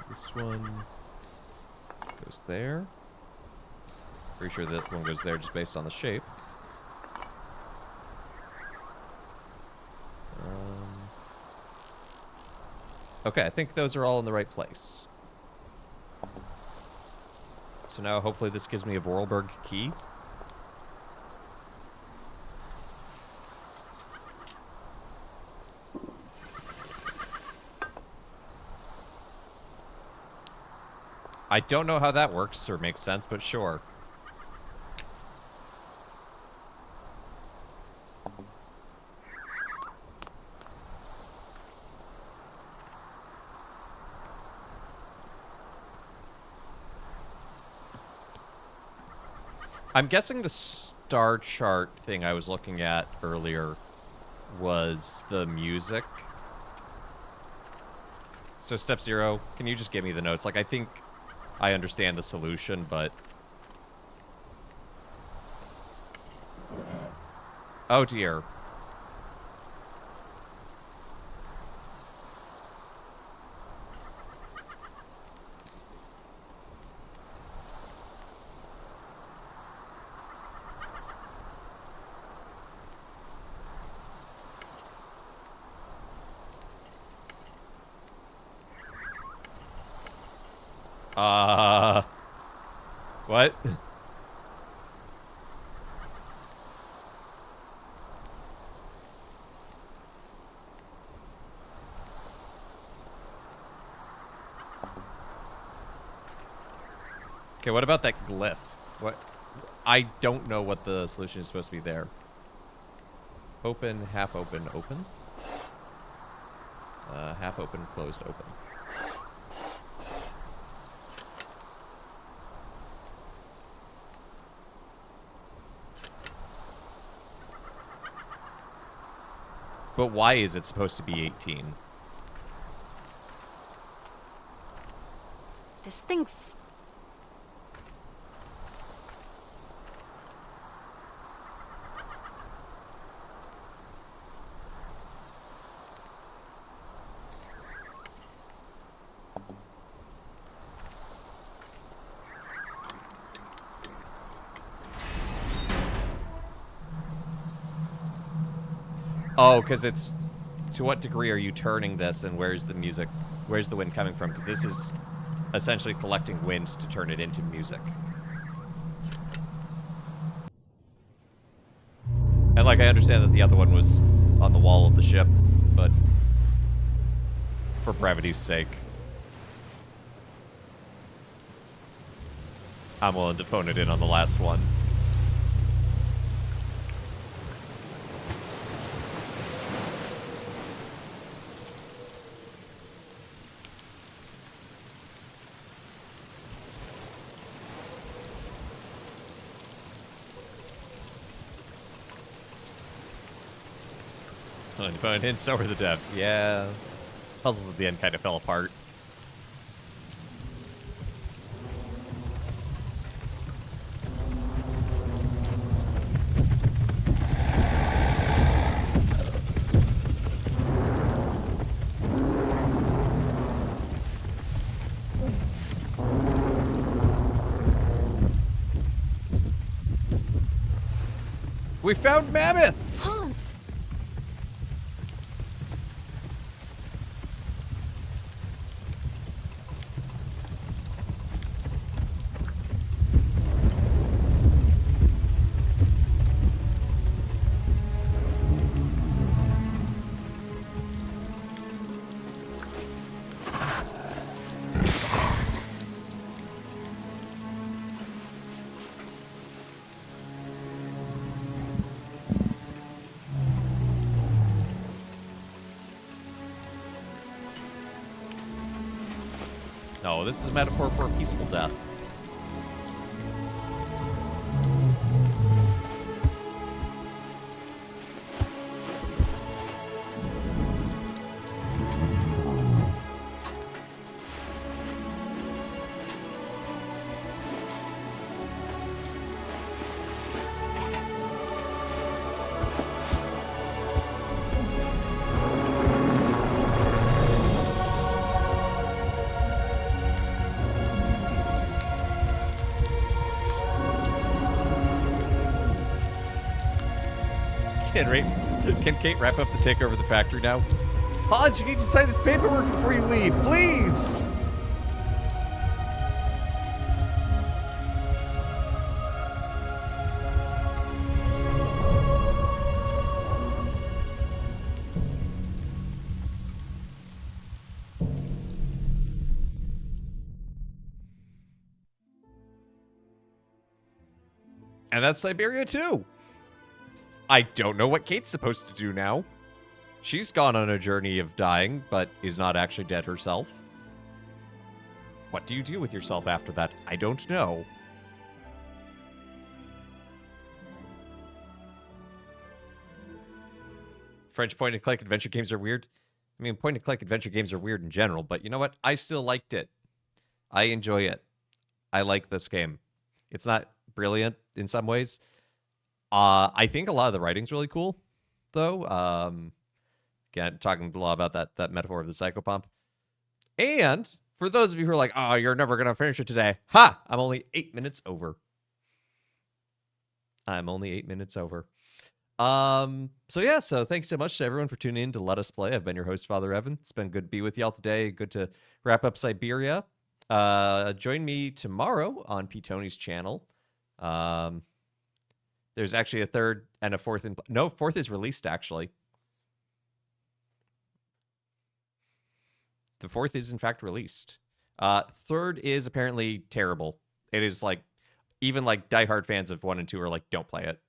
This one goes there. Pretty sure that one goes there just based on the shape. Okay, I think those are all in the right place. So now hopefully this gives me a Vorarlberg key. I don't know how that works or makes sense, but sure. I'm guessing the star chart thing I was looking at earlier was the music. So step 0, can you just give me the notes? Like, I think I understand the solution, but... Oh dear. What? Okay, what about that glyph? What? I don't know what the solution is supposed to be there. Open, half open, open. Half open, closed, open. But why is it supposed to be 18? This thing's... Oh, because it's... To what degree are you turning this, and where's the music? Where's the wind coming from? Because this is essentially collecting wind to turn it into music. And, like, I understand that the other one was on the wall of the ship, but for brevity's sake, I'm willing to phone it in on the last one. Phone in, so were the devs. Yeah. Puzzles at the end kind of fell apart. We found Mammoth! Hans! No, this is a metaphor for a peaceful death. Can Kate wrap up the takeover of the factory now? Hans, you need to sign this paperwork before you leave, please! And that's Syberia II. I don't know what Kate's supposed to do now. She's gone on a journey of dying, but is not actually dead herself. What do you do with yourself after that? I don't know. French point-and-click adventure games are weird. I mean, point-and-click adventure games are weird in general, but you know what? I still liked it. I enjoy it. I like this game. It's not brilliant in some ways. I think a lot of the writing's really cool, though. Again, talking a lot about that metaphor of the psychopomp. And for those of you who are like, oh, you're never going to finish it today. Ha! I'm only 8 minutes over. I'm only 8 minutes over. So thanks so much to everyone for tuning in to Let Us Play. I've been your host, Father Evan. It's been good to be with y'all today. Good to wrap up Syberia. Join me tomorrow on P. Tony's channel. There's actually a third and a fourth. No, fourth is released, actually. The fourth is, in fact, released. Third is apparently terrible. It is like, even like diehard fans of 1 and 2 are like, don't play it.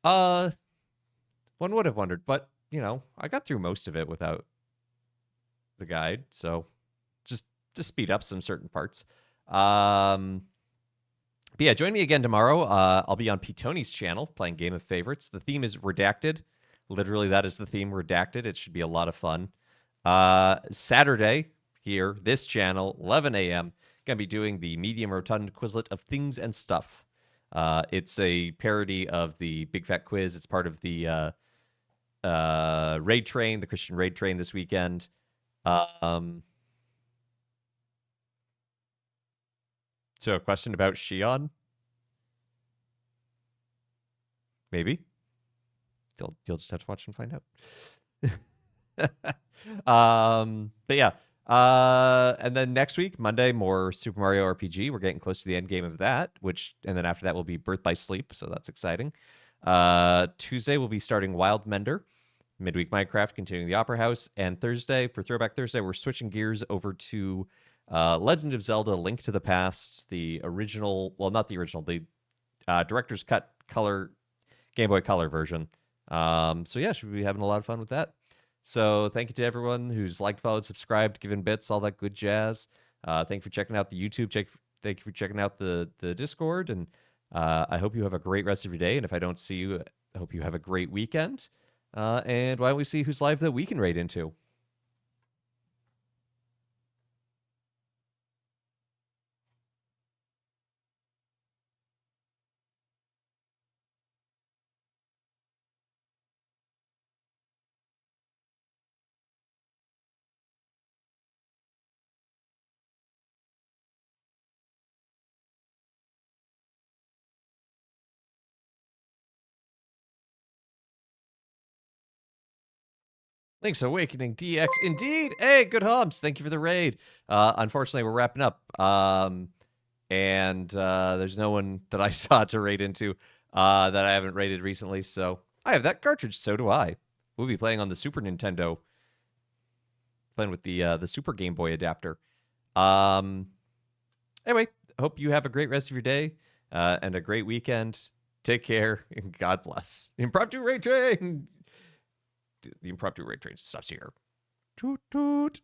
One would have wondered, but, you know, I got through most of it without the guide, so just to speed up some certain parts. But yeah, join me again tomorrow. I'll be on P. Tony's channel playing Game of Favorites. The theme is Redacted. Literally, that is the theme, Redacted. It should be a lot of fun. Saturday, here, this channel, 11 a.m., going to be doing the Medium Rotund Quizlet of Things and Stuff. It's a parody of the Big Fat Quiz. It's part of the raid train, the Christian raid train this weekend. So a question about Shion? Maybe. You'll just have to watch and find out. But yeah. And then next week, Monday, more Super Mario RPG. We're getting close to the end game of that, and then after that will be Birth by Sleep, so that's exciting. Tuesday we'll be starting Wild Mender, midweek Minecraft, continuing the Opera House, and Thursday, for Throwback Thursday, we're switching gears over to Legend of Zelda: Link to the Past, the original, well, not the original, the director's cut color, Game Boy Color version. So yeah, should be having a lot of fun with that. So thank you to everyone who's liked, followed, subscribed, given bits, all that good jazz. Thank you for checking out the YouTube. Thank you for checking out the Discord, and I hope you have a great rest of your day. And if I don't see you, I hope you have a great weekend. And why don't we see who's live that we can raid into? Link's Awakening DX, indeed. Hey, good humps. Thank you for the raid. Unfortunately, we're wrapping up. And there's no one that I saw to raid into that I haven't raided recently. So I have that cartridge. So do I. We'll be playing on the Super Nintendo, playing with the Super Game Boy adapter. Anyway, hope you have a great rest of your day and a great weekend. Take care and God bless. Impromptu raid train. The impromptu raid train stops here. Toot toot.